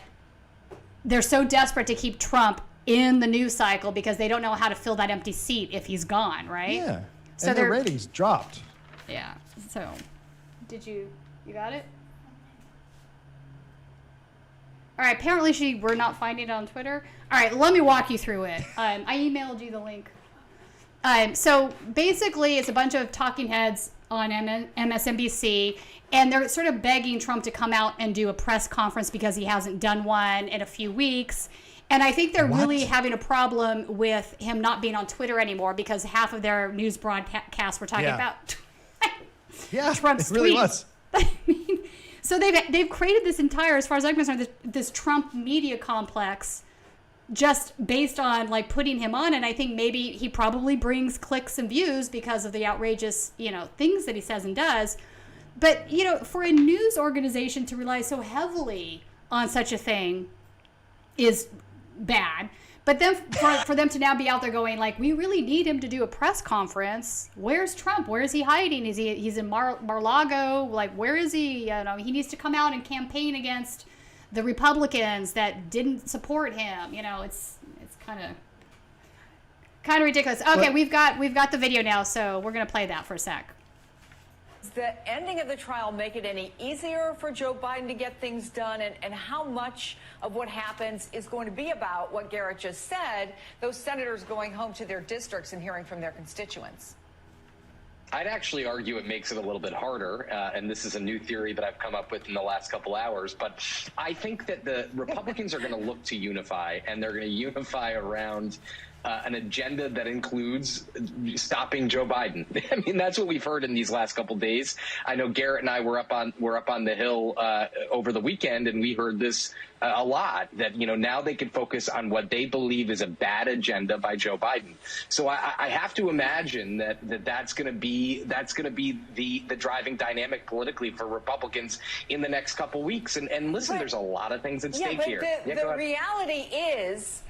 they're so desperate to keep Trump in the news cycle because they don't know how to fill that empty seat if he's gone, right? Yeah, so and their ratings dropped. Yeah. So, you got it? All right, apparently we're not finding it on Twitter. All right, let me walk you through it. I emailed you the link. So basically, it's a bunch of talking heads on MSNBC, and they're sort of begging Trump to come out and do a press conference because he hasn't done one in a few weeks. And I think they're really having a problem with him not being on Twitter anymore because half of their news broadcasts were talking about Trump's it really tweets. Was. I mean, so they've created this entire, as far as I'm concerned, this Trump media complex just based on like putting him on. And I think maybe he probably brings clicks and views because of the outrageous, things that he says and does. But, for a news organization to rely so heavily on such a thing is bad. But then for them to now be out there going like, we really need him to do a press conference. Where's Trump? Where is he hiding? He's in Mar-a-Lago? Like, where is he? He needs to come out and campaign against the Republicans that didn't support him. It's kind of ridiculous. Okay, we've got the video now, so we're gonna play that for a sec. Does the ending of the trial make it any easier for Joe Biden to get things done? And how much of what happens is going to be about what Garrett just said, those senators going home to their districts and hearing from their constituents? I'd actually argue it makes it a little bit harder, and this is a new theory that I've come up with in the last couple hours, but I think that the Republicans are going to look to unify, and they're going to unify around an agenda that includes stopping Joe Biden. I mean, that's what we've heard in these last couple of days. I know Garrett and I were up on the Hill over the weekend, and we heard this a lot, that now they can focus on what they believe is a bad agenda by Joe Biden. So I have to imagine that's going to be the driving dynamic politically for Republicans in the next couple weeks. And listen, there's a lot of things at stake here. The reality is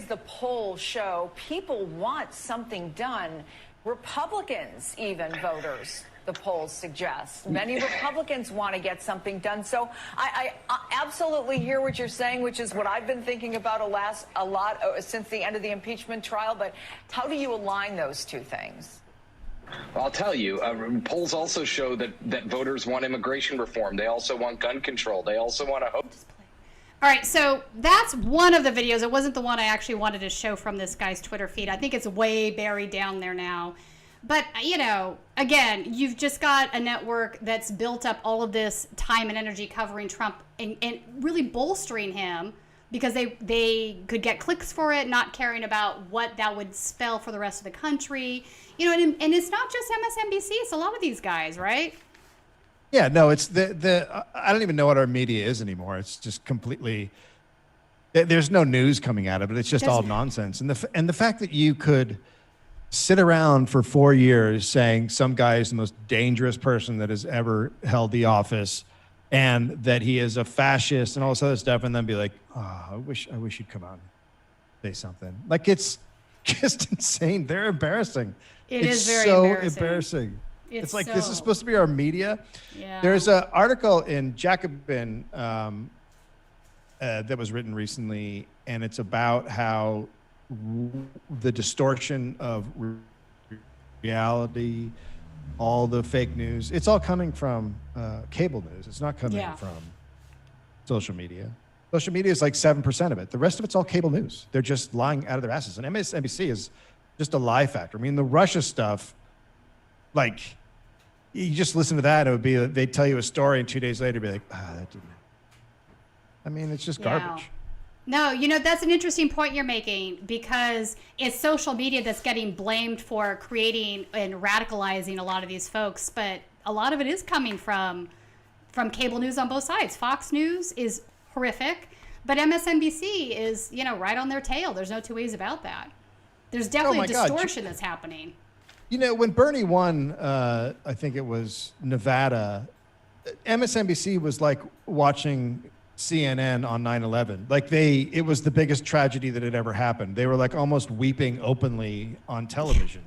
the polls show people want something done. Republicans, even voters, the polls suggest. Many Republicans want to get something done. So I absolutely hear what you're saying, which is what I've been thinking about a lot since the end of the impeachment trial. But how do you align those two things? Well, I'll tell you, polls also show that voters want immigration reform. They also want gun control. They also want to All right, so that's one of the videos. It wasn't the one I actually wanted to show from this guy's Twitter feed. I think it's way buried down there now. But, again, you've just got a network that's built up all of this time and energy covering Trump and really bolstering him because they could get clicks for it, not caring about what that would spell for the rest of the country. And it's not just MSNBC. It's a lot of these guys, right? Yeah, no, it's I don't even know what our media is anymore. It's just completely, There's no news coming out of it. It's just all nonsense. And the fact that you could sit around for 4 years saying some guy is the most dangerous person that has ever held the office, and that he is a fascist and all this other stuff, and then be like, oh, I wish you'd come out and say something. Like, it's just insane. They're embarrassing. It's very so embarrassing. It's like, this is supposed to be our media. Yeah. There's an article in Jacobin that was written recently, and it's about how the distortion of reality, all the fake news, it's all coming from cable news. It's not coming from social media. Social media is like 7% of it. The rest of it's all cable news. They're just lying out of their asses. And MSNBC is just a lie factor. I mean, the Russia stuff, like, you just listen to that, it would be, they'd tell you a story, and 2 days later, be like, that didn't. I mean, it's just garbage. No, that's an interesting point you're making, because it's social media that's getting blamed for creating and radicalizing a lot of these folks, but a lot of it is coming from cable news on both sides. Fox News is horrific, but MSNBC is, right on their tail. There's no two ways about that. There's definitely a distortion that's happening. When Bernie won, I think it was Nevada, MSNBC was like watching CNN on 9/11. Like, it was the biggest tragedy that had ever happened. They were like almost weeping openly on television.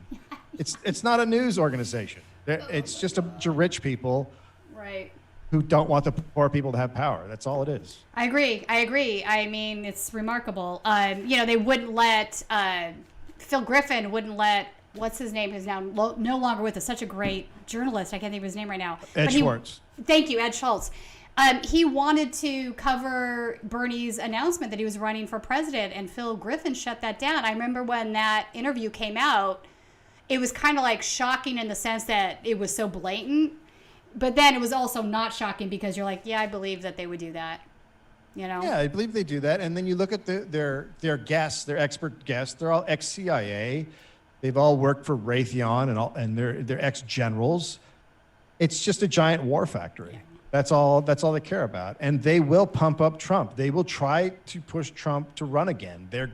It's not a news organization. It's just a bunch of rich people, right, who don't want the poor people to have power. That's all it is. I agree. I mean, it's remarkable. They wouldn't let Phil Griffin wouldn't let, what's his name, who's now no longer with us, such a great journalist. I can't think of his name right now. Ed Schwartz. Thank you, Ed Schultz. He wanted to cover Bernie's announcement that he was running for president, and Phil Griffin shut that down. I remember when that interview came out, it was kind of like shocking in the sense that it was so blatant, but then it was also not shocking because you're like, yeah, I believe that they would do that. Yeah, I believe they do that. And then you look at their guests, their expert guests. They're all ex-CIA. They've all worked for Raytheon, and they're ex-generals. It's just a giant war factory. Yeah. That's all they care about. And they will pump up Trump. They will try to push Trump to run again. They're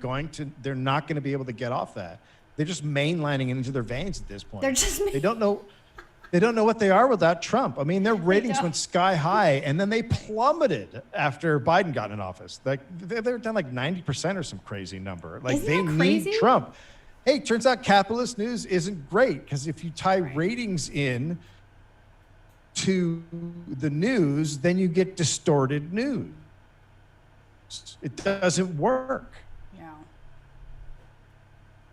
not going to be able to get off that. They're just mainlining it into their veins at this point. They don't know what they are without Trump. I mean, their ratings went sky high, and then they plummeted after Biden got in office. Like, they're down like 90% or some crazy number. Like, they need Trump. Hey, turns out capitalist news isn't great, because if you tie ratings in to the news, then you get distorted news. It doesn't work.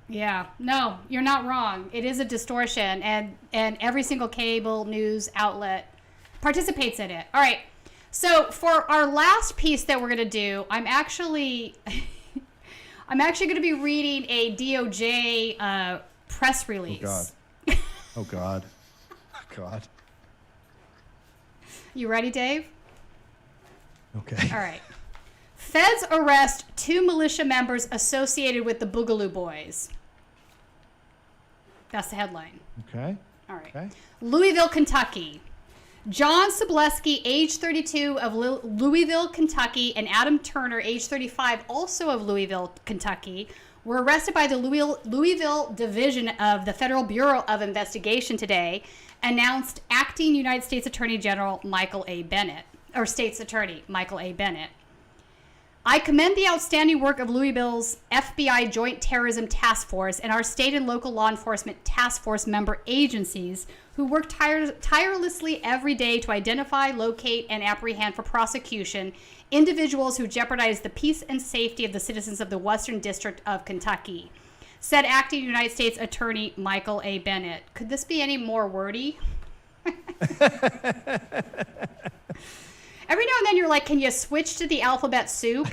Yeah, no, you're not wrong. It is a distortion, and every single cable news outlet participates in it. All right, so for our last piece that we're going to do, I'm actually going to be reading a DOJ press release. Oh God. God. You ready, Dave? Okay. All right. Feds arrest 2 militia members associated with the Boogaloo Boys. That's the headline. Okay. All right. Okay. Louisville, Kentucky. John Sobleski, age 32, of Louisville, Kentucky, and Adam Turner, age 35, also of Louisville, Kentucky, were arrested by the Louisville Division of the Federal Bureau of Investigation today, announced Acting United States Attorney General Michael A. Bennett, or State's Attorney Michael A. Bennett. I commend the outstanding work of Louisville's FBI Joint Terrorism Task Force and our state and local law enforcement task force member agencies who work tirelessly every day to identify, locate, and apprehend for prosecution individuals who jeopardize the peace and safety of the citizens of the Western District of Kentucky, said Acting United States Attorney Michael A. Bennett. Could this be any more wordy? Every now and then you're like, can you switch to the alphabet soup?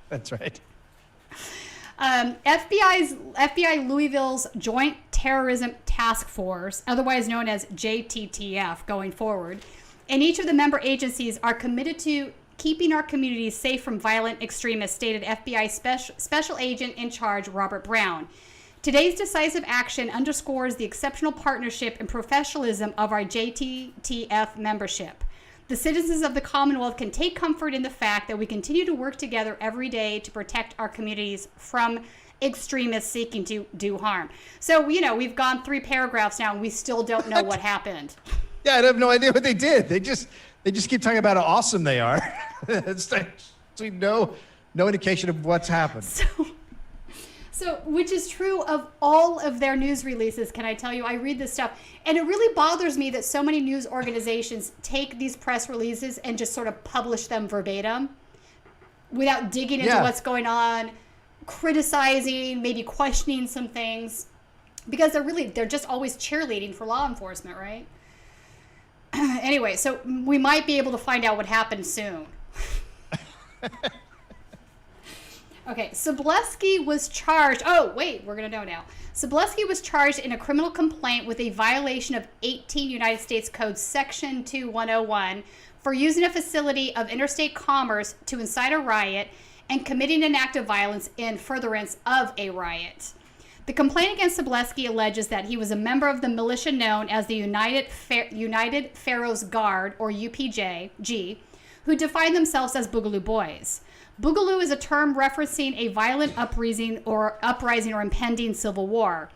That's right. FBI Louisville's Joint Terrorism Task Force, otherwise known as JTTF going forward, and each of the member agencies are committed to keeping our communities safe from violent extremists, stated FBI Special Agent in Charge Robert Brown. Today's decisive action underscores the exceptional partnership and professionalism of our JTTF membership. The citizens of the Commonwealth can take comfort in the fact that we continue to work together every day to protect our communities from extremists seeking to do harm. So, we've gone 3 paragraphs now and we still don't know what happened. Yeah, I have no idea what they did. They just keep talking about how awesome they are. It's actually no indication of what's happened. So, which is true of all of their news releases, can I tell you? I read this stuff, and it really bothers me that so many news organizations take these press releases and just sort of publish them verbatim without digging into what's going on, criticizing, maybe questioning some things, because they're just always cheerleading for law enforcement, right? Anyway, so we might be able to find out what happened soon. Okay, Sobleski was charged. Oh, wait, we're going to know now. Sobleski was charged in a criminal complaint with a violation of 18 United States Code Section 2101 for using a facility of interstate commerce to incite a riot and committing an act of violence in furtherance of a riot. The complaint against Sobleski alleges that he was a member of the militia known as the United Pharaohs Guard, or UPG, who defined themselves as Boogaloo Boys. Boogaloo is a term referencing a violent uprising or impending civil war.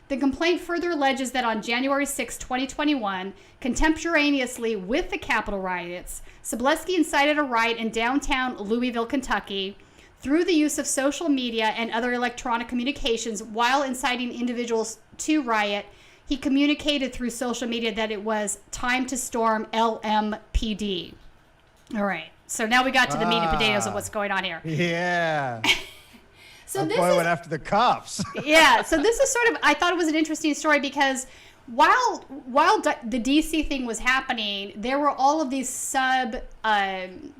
The complaint further alleges that on January 6, 2021, contemporaneously with the Capitol riots, Sobleski incited a riot in downtown Louisville, Kentucky, through the use of social media and other electronic communications. While inciting individuals to riot, he communicated through social media that it was time to storm LMPD. All right. So now we got to the meat and potatoes of what's going on here. Yeah. So this boy went after the cops. Yeah. So this is sort of, I thought it was an interesting story because while the DC thing was happening, there were all of these sub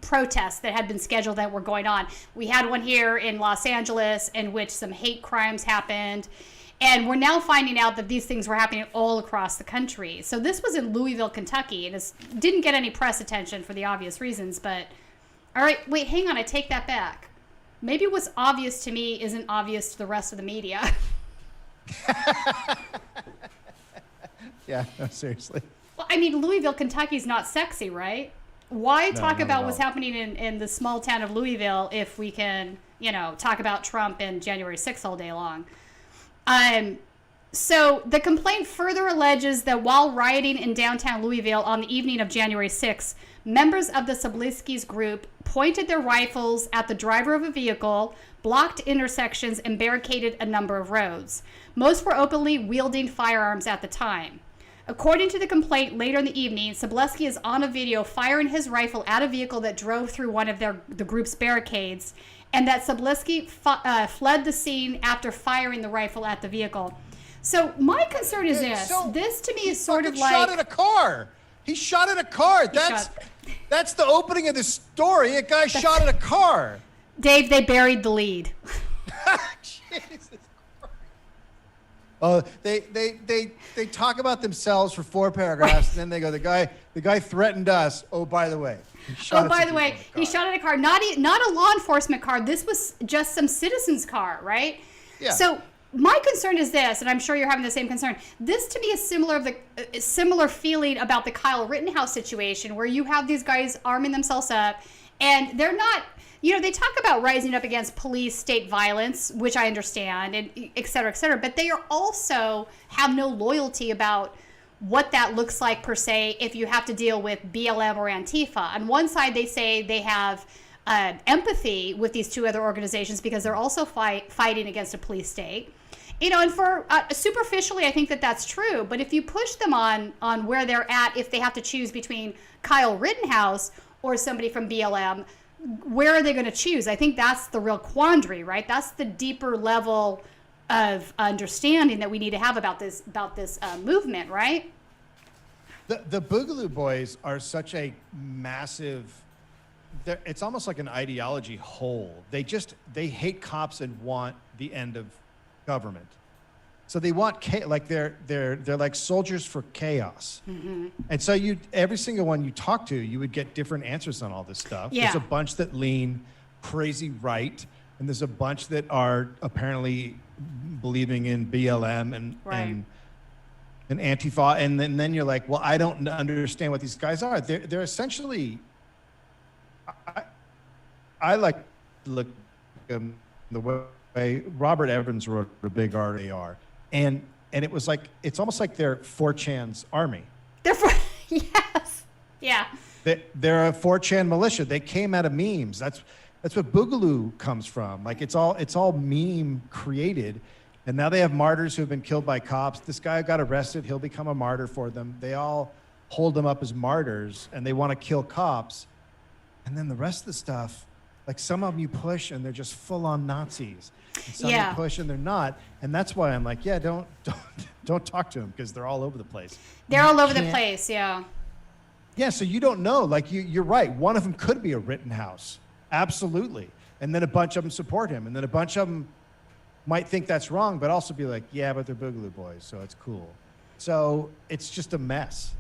protests that had been scheduled that were going on. We had one here in Los Angeles in which some hate crimes happened. And we're now finding out that these things were happening all across the country. So this was in Louisville, Kentucky, and it didn't get any press attention for the obvious reasons. But, all right, wait, hang on, I take that back. Maybe what's obvious to me isn't obvious to the rest of the media. Yeah, no, seriously. Well, I mean, Louisville, Kentucky's not sexy, right? Why talk about what's happening in the small town of Louisville if we can, talk about Trump and January 6th all day long? So the complaint further alleges that while rioting in downtown Louisville on the evening of January 6th, members of the Sobleski's group pointed their rifles at the driver of a vehicle, blocked intersections, and barricaded a number of roads. Most were openly wielding firearms at the time. According to the complaint, later in the evening, Sobleski is on a video firing his rifle at a vehicle that drove through one of the group's barricades, and that Sobleski fled the scene after firing the rifle at the vehicle. So my concern is this. This to me is sort of like... He shot at a car. He shot at a car. That's the opening of the story. A guy shot at a car. Dave, they buried the lead. Jesus Christ. They talk about themselves for 4 paragraphs, and then they go, the guy threatened us. Oh, by the way. He shot at a car. Not a law enforcement car. This was just some citizen's car, right? Yeah. So my concern is this, and I'm sure you're having the same concern. This to me is similar feeling about the Kyle Rittenhouse situation, where you have these guys arming themselves up, and they're not. They talk about rising up against police state violence, which I understand, and et cetera, but they are also have no loyalty about what that looks like per se if you have to deal with BLM or Antifa. On one side, they say they have empathy with these 2 other organizations because they're also fighting against a police state. And for superficially, I think that that's true. But if you push them on where they're at, if they have to choose between Kyle Rittenhouse or somebody from BLM, where are they going to choose? I think that's the real quandary, right? That's the deeper level of understanding that we need to have about this movement, right? The Boogaloo Boys are such a massive. It's almost like an ideology hole. They hate cops and want the end of government. So they want they're like soldiers for chaos. Mm-hmm. And so every single one you talk to, you would get different answers on all this stuff. Yeah. There's a bunch that lean crazy right, and there's a bunch that are apparently believing in BLM and and Antifa, and then you're like, well, I don't understand what these guys are. They're essentially, I like to look the way Robert Evans wrote a big RAR, and it was like, it's almost like they're 4chan's army. Yes, yeah. They're a 4chan militia. They came out of memes. That's what Boogaloo comes from. Like it's all meme created. And now they have martyrs who have been killed by cops. This guy got arrested. He'll become a martyr for them. They all hold him up as martyrs, and they want to kill cops. And then the rest of the stuff, like some of them you push and they're just full on Nazis. And some you push and they're not. And that's why I'm like, yeah, don't talk to them, because they're all over the place. They're all over the place, yeah. Yeah, so you don't know. Like you're right. One of them could be a Rittenhouse. Absolutely. And then a bunch of them support him. And then a bunch of them might think that's wrong, but also be like, yeah, but they're Boogaloo Boys, so it's cool. So it's just a mess.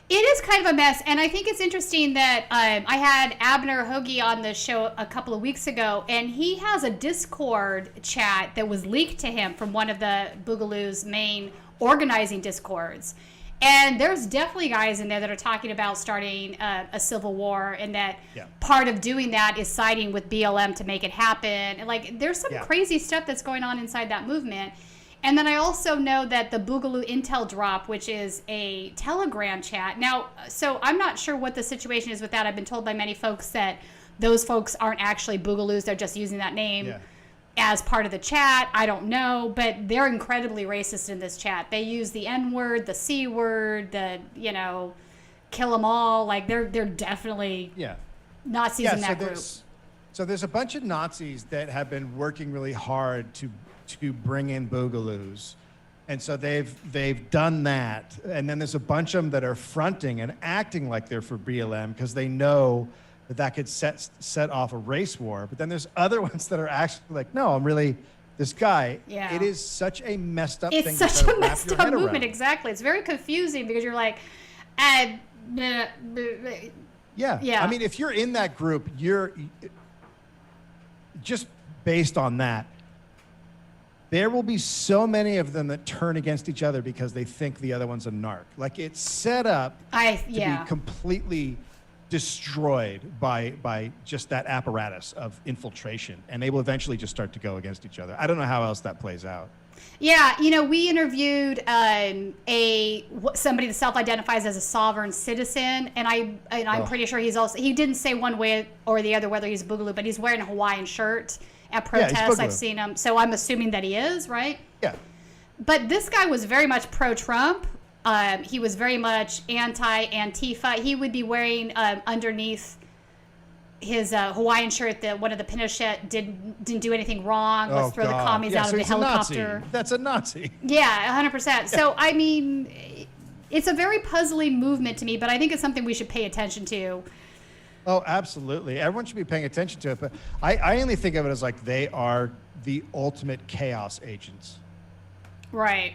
It is kind of a mess, and I think it's interesting that I had Abner Hoagie on the show a couple of weeks ago, and he has a Discord chat that was leaked to him from one of the Boogaloo's main organizing Discords. And there's definitely guys in there that are talking about starting a civil war, and that part of doing that is siding with BLM to make it happen. And like, there's some crazy stuff that's going on inside that movement. And then I also know that the Boogaloo Intel Drop, which is a Telegram chat. Now, so I'm not sure what the situation is with that. I've been told by many folks that those folks aren't actually Boogaloos. They're just using that name as part of the chat. I don't know, but they're incredibly racist in this chat. They use the N-word, the C-word, the, kill them all. Like, they're definitely Nazis in that group. So there's a bunch of Nazis that have been working really hard to bring in Boogaloos. And so they've done that. And then there's a bunch of them that are fronting and acting like they're for BLM because they know that could set off a race war. But then there's other ones that are actually like, no, I'm really this guy. Yeah. It is such a messed up thing. It's such a messed up movement, exactly. It's very confusing because you're like, yeah. I mean, if you're in that group, you're just based on that, there will be so many of them that turn against each other because they think the other one's a narc. Like, it's set up to be completely destroyed by just that apparatus of infiltration, and they will eventually just start to go against each other. I don't know how else that plays out. Yeah, we interviewed somebody that self-identifies as a sovereign citizen, and I'm pretty sure he didn't say one way or the other whether he's a Boogaloo, but he's wearing a Hawaiian shirt at protests. I've seen him, so I'm assuming that he is, right? Yeah. But this guy was very much pro-Trump. He was very much anti-Antifa. He would be wearing underneath his Hawaiian shirt that one of the Pinochet didn't do anything wrong. Let's throw the commies out of the helicopter. That's a Nazi. Yeah, 100%. So, I mean, it's a very puzzling movement to me, but I think it's something we should pay attention to. Oh, absolutely. Everyone should be paying attention to it. But I only think of it as like they are the ultimate chaos agents. Right.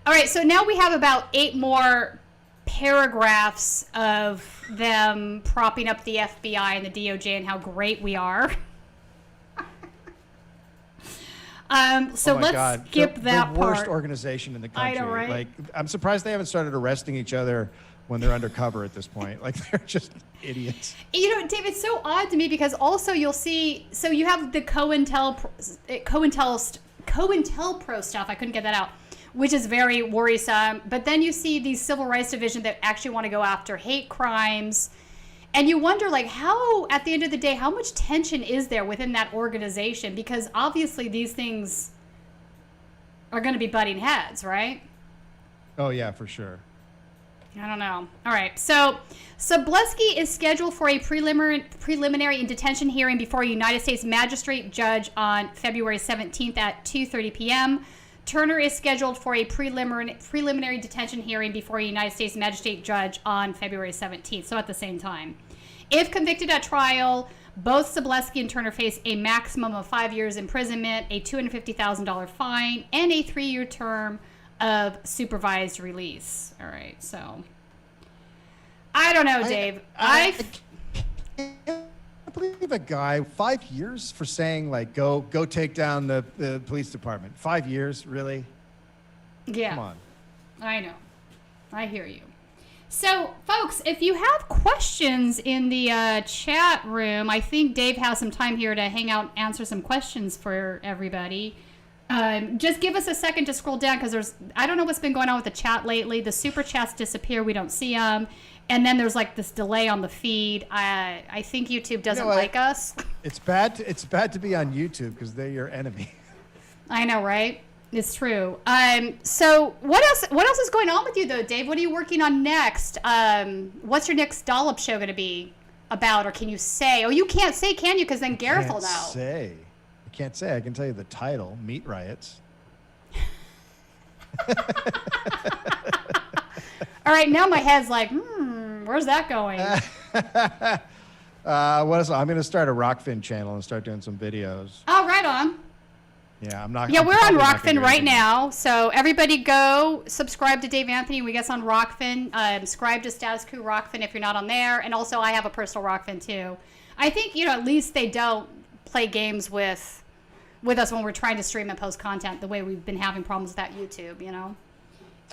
All right. So now we have about 8 more paragraphs of them propping up the FBI and the DOJ and how great we are. So let's skip that part. The worst part. Organization in the country. I know, right? Like, I'm surprised they haven't started arresting each other when they're undercover at this point. Like, they're just idiots. Dave, it's so odd to me because also you'll see, so you have the COINTELPRO stuff. I couldn't get that out, which is very worrisome. But then you see these civil rights division that actually want to go after hate crimes. And you wonder, like, how, at the end of the day, how much tension is there within that organization? Because obviously these things are going to be butting heads, right? Oh, yeah, for sure. I don't know. All right. So Sobleski is scheduled for a preliminary and detention hearing before a United States magistrate judge on February 17th at 2:30 p.m. Turner is scheduled for a preliminary detention hearing before a United States magistrate judge on February 17th, so at the same time. If convicted at trial, both Sobleski and Turner face a maximum of 5 years imprisonment, a $250,000 fine, and a 3-year term of supervised release. All right, so I don't know, Dave. I can't believe a guy 5 years for saying, like, go take down the police department. 5 years, really? Yeah. Come on. I know. I hear you. So, folks, if you have questions in the chat room, I think Dave has some time here to hang out and answer some questions for everybody. Just give us a second to scroll down because I don't know what's been going on with the chat lately. The super chats disappear. We don't see them. And then there's like this delay on the feed. I think YouTube doesn't like us. It's bad to be on YouTube because they're your enemy. I know, right? It's true. So what else is going on with you though, Dave? What are you working on next? What's your next Dollop show going to be about, or can you say? Oh, you can't say, can you? Because then Gareth will know. I can't say. I can tell you the title: Meat Riots. All right, now my head's like, where's that going? What else? I'm going to start a Rockfin channel and start doing some videos. Oh, right on. Yeah, I'm not. Yeah, I'm we're on probably not gonna Rockfin do right anything. now. So everybody go subscribe to Dave Anthony. We get on Rockfin. Subscribe to Status Quo Rockfin if you're not on there. And also I have a personal Rockfin too. I think, at least they don't play games with us when we're trying to stream and post content the way we've been having problems with that YouTube,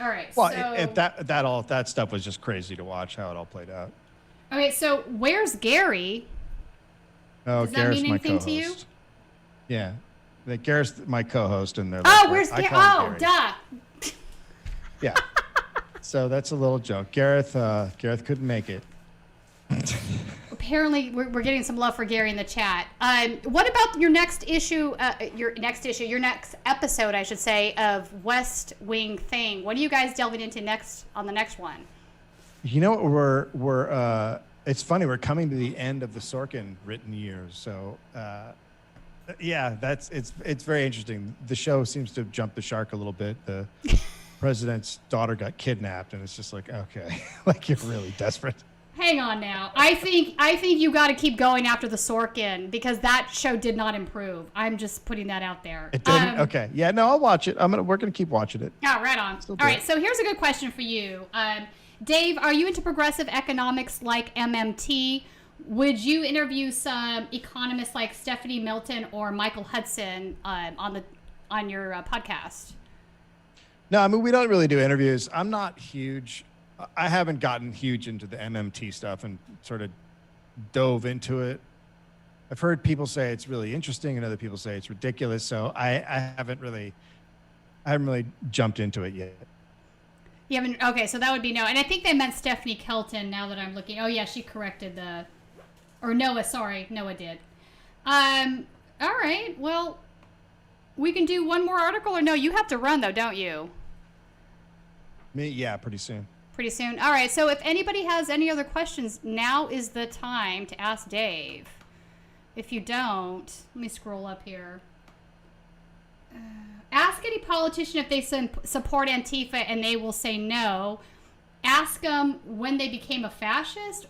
All right. Well, so, if that stuff was just crazy to watch how it all played out. Okay, so where's Gary? Oh, Does that Gareth's mean my anything co-host. to you? Yeah, Gareth's my co-host, and they're Oh, like, where's I Gary? call him Oh, Gary. duh. Yeah. So that's a little joke. Gareth couldn't make it. Apparently, we're getting some love for Gary in the chat. What about your next issue? Your next episode, I should say, of West Wing Thing. What are you guys delving into next on the next one? You know what? We're it's funny. We're coming to the end of the Sorkin written years. So yeah, it's very interesting. The show seems to have jumped the shark a little bit. The president's daughter got kidnapped, and it's just like, okay, like you're really desperate. Hang on now. I think you got to keep going after the Sorkin because that show did not improve. I'm just putting that out there. It didn't. Okay. Yeah. No, I'll watch it. We're gonna keep watching it. Oh, right on. All right. So here's a good question for you, Dave. Are you into progressive economics like MMT? Would you interview some economists like Stephanie Milton or Michael Hudson on your podcast? No, we don't really do interviews. I'm not huge. I haven't gotten huge into the MMT stuff and sort of dove into it. I've heard people say it's really interesting and other people say it's ridiculous. So I haven't really jumped into it yet. You haven't? Okay, so that would be no. And I think they meant Stephanie Kelton now that I'm looking. Oh, yeah, she corrected or Noah, sorry. Noah did. All right, well, we can do one more article or no? You have to run though, don't you? Me? Yeah, pretty soon. Pretty soon. All right. So if anybody has any other questions, now is the time to ask Dave. If you don't, let me scroll up here. Ask any politician if they support Antifa and they will say no. Ask them when they became a fascist.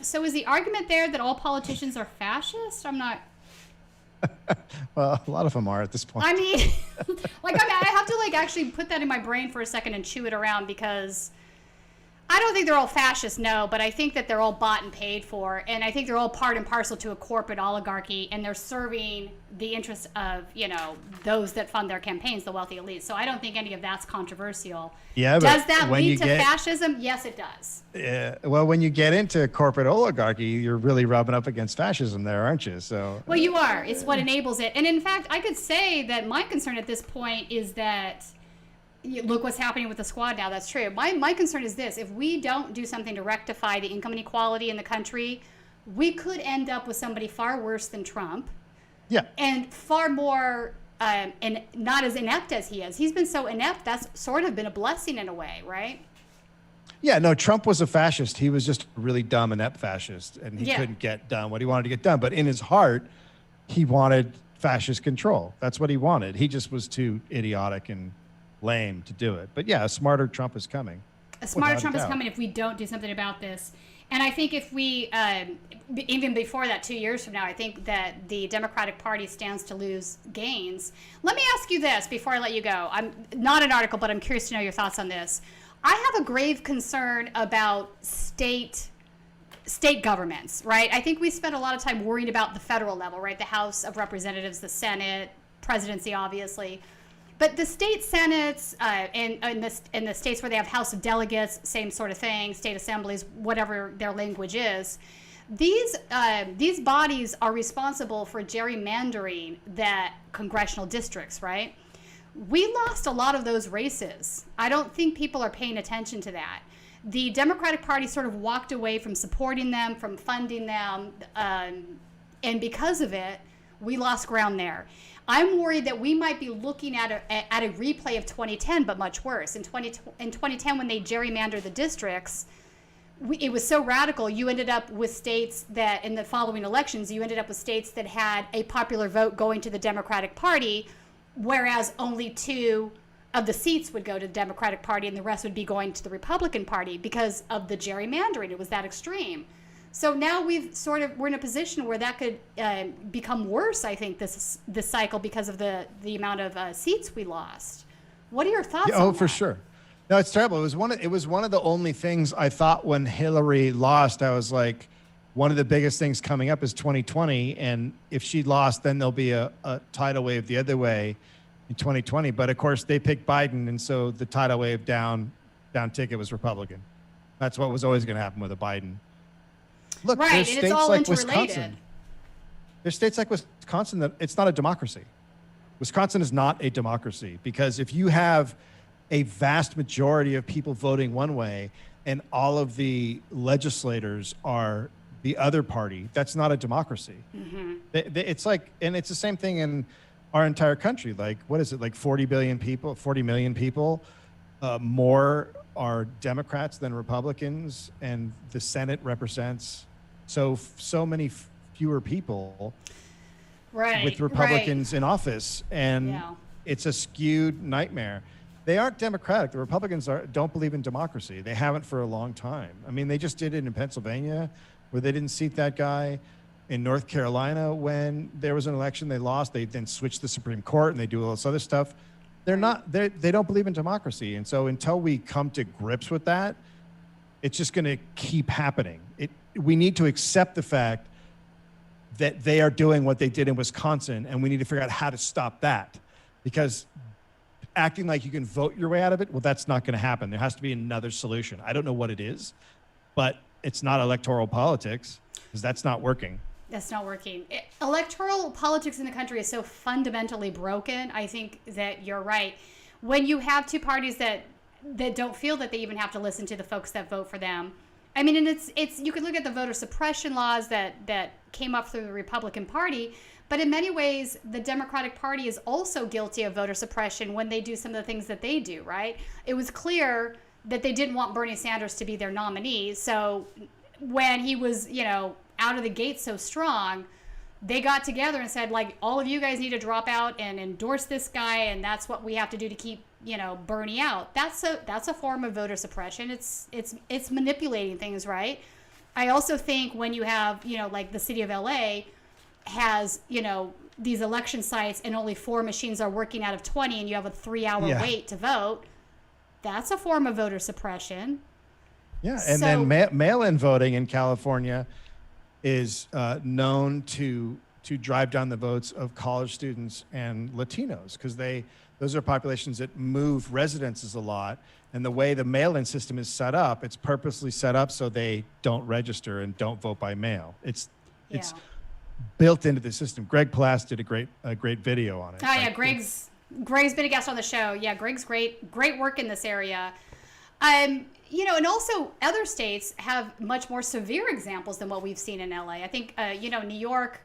So is the argument there that all politicians are fascist? I'm not. Well, a lot of them are at this point. I mean, I have to actually put that in my brain for a second and chew it around because I don't think they're all fascists, no, but I think that they're all bought and paid for, and I think they're all part and parcel to a corporate oligarchy, and they're serving the interests of, those that fund their campaigns, the wealthy elites. So I don't think any of that's controversial. Yeah, but does that lead to fascism? Yes, it does. Yeah. Well, when you get into corporate oligarchy, you're really rubbing up against fascism there, aren't you? So. Well, you are. It's what enables it. And in fact, I could say that my concern at this point is that look what's happening with the squad now. That's true. My concern is this. If we don't do something to rectify the income inequality in the country, we could end up with somebody far worse than Trump. Yeah. And far more, and not as inept as he is. He's been so inept, that's sort of been a blessing in a way, right? Yeah, no, Trump was a fascist. He was just a really dumb, inept fascist, and he couldn't get done what he wanted to get done. But in his heart, he wanted fascist control. That's what he wanted. He just was too idiotic and lame to do it. But yeah, a smarter Trump is coming. A smarter Trump is coming if we don't do something about this. And I think if we, even before that, 2 years from now, I think that the Democratic Party stands to lose gains. Let me ask you this before I let you go. I'm not an article, but I'm curious to know your thoughts on this. I have a grave concern about state governments, right? I think we spend a lot of time worried about the federal level, right? The House of Representatives, the Senate, presidency, obviously. But the state senates and the states where they have House of Delegates, same sort of thing, state assemblies, whatever their language is, these bodies are responsible for gerrymandering that congressional districts, right? We lost a lot of those races. I don't think people are paying attention to that. The Democratic Party sort of walked away from supporting them, from funding them, and because of it, we lost ground there. I'm worried that we might be looking at a replay of 2010, but much worse. In 2010, when they gerrymandered the districts, it was so radical. You ended up with states that, in the following elections, you ended up with states that had a popular vote going to the Democratic Party, whereas only 2 of the seats would go to the Democratic Party and the rest would be going to the Republican Party because of the gerrymandering. It was that extreme. So now we're in a position where that could become worse, I think, this cycle because of the amount of seats we lost. What are your thoughts on that? Oh, for sure. No, it's terrible. It was one of the only things I thought when Hillary lost. I was like, one of the biggest things coming up is 2020, and if she lost, then there'll be a tidal wave the other way in 2020. But of course, they picked Biden, and so the tidal wave down ticket was Republican. That's what was always going to happen with a Biden. Look, right, there's and states it's all like interrelated. Wisconsin. There's states like Wisconsin that it's not a democracy. Wisconsin is not a democracy because if you have a vast majority of people voting one way and all of the legislators are the other party, that's not a democracy. Mm-hmm. It's like, and it's the same thing in our entire country. Like, what is it? Like 40 million people, more are Democrats than Republicans, and the Senate represents so many fewer people with Republicans in office, and it's a skewed nightmare. They aren't democratic. The Republicans don't believe in democracy. They haven't for a long time. I mean, they just did it in Pennsylvania, where they didn't seat that guy. In North Carolina, when there was an election, they lost. They then switched the Supreme Court, and they do all this other stuff. They don't believe in democracy. And so until we come to grips with that, it's just going to keep happening. We need to accept the fact that they are doing what they did in Wisconsin, and we need to figure out how to stop that. Because acting like you can vote your way out of it, well, that's not going to happen. There has to be another solution. I don't know what it is, but it's not electoral politics, because that's not working. That's not working. Electoral politics in the country is so fundamentally broken. I think that you're right. When you have 2 parties that don't feel that they even have to listen to the folks that vote for them. I mean, and it's you could look at the voter suppression laws that came up through the Republican Party, but in many ways, the Democratic Party is also guilty of voter suppression when they do some of the things that they do, right? It was clear that they didn't want Bernie Sanders to be their nominee. So when he was, out of the gate so strong, they got together and said, like, all of you guys need to drop out and endorse this guy, and that's what we have to do to keep, Bernie out. That's a form of voter suppression. It's manipulating things, right? I also think when you have, like the city of LA has, these election sites and only 4 machines are working out of 20 and you have a 3-hour wait to vote, that's a form of voter suppression. Yeah, and then mail-in voting in California is known to drive down the votes of college students and Latinos, because those are populations that move residences a lot. And the way the mail-in system is set up, it's purposely set up so they don't register and don't vote by mail. It's built into the system. Greg Plass did a great video on it. Oh yeah, Greg's been a guest on the show. Yeah, Greg's great work in this area. And also other states have much more severe examples than what we've seen in LA. I think, New York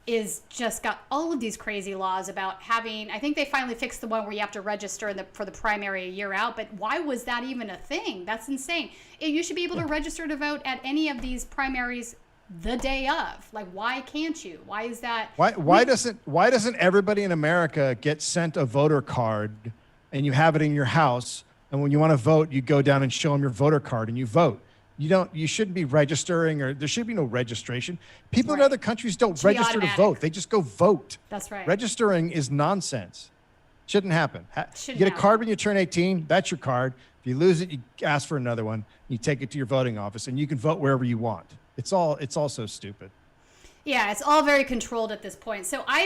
is just got all of these crazy laws about having, I think they finally fixed the one where you have to register for the primary a year out, but why was that even a thing? That's insane. You should be able to register to vote at any of these primaries the day of. Like, why can't you? Why is that? Why doesn't everybody in America get sent a voter card and you have it in your house? And when you want to vote, you go down and show them your voter card and you vote. You shouldn't be registering, or there should be no registration. People in other countries don't register to vote. They just go vote. That's right. Registering is nonsense. Shouldn't happen. You get a card when you turn 18, that's your card. If you lose it, you ask for another one. You take it to your voting office and you can vote wherever you want. It's all so stupid. Yeah, it's all very controlled at this point. So I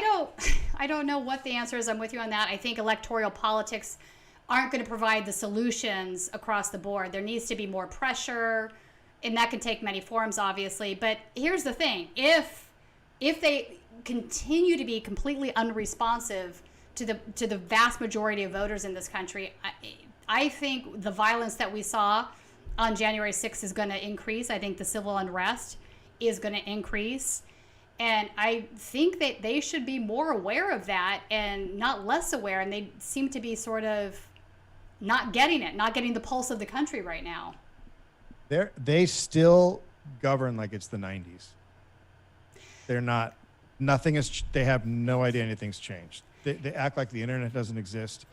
don't know what the answer is. I'm with you on that. I think electoral politics aren't going to provide the solutions across the board. There needs to be more pressure, and that can take many forms, obviously. But here's the thing: if they continue to be completely unresponsive to the vast majority of voters in this country, I think the violence that we saw on January 6th is going to increase. I think the civil unrest is going to increase. And I think that they should be more aware of that and not less aware. And they seem to be sort of not getting the pulse of the country right now. They still govern like it's the 90s. They're not, they have no idea anything's changed. They act like the internet doesn't exist.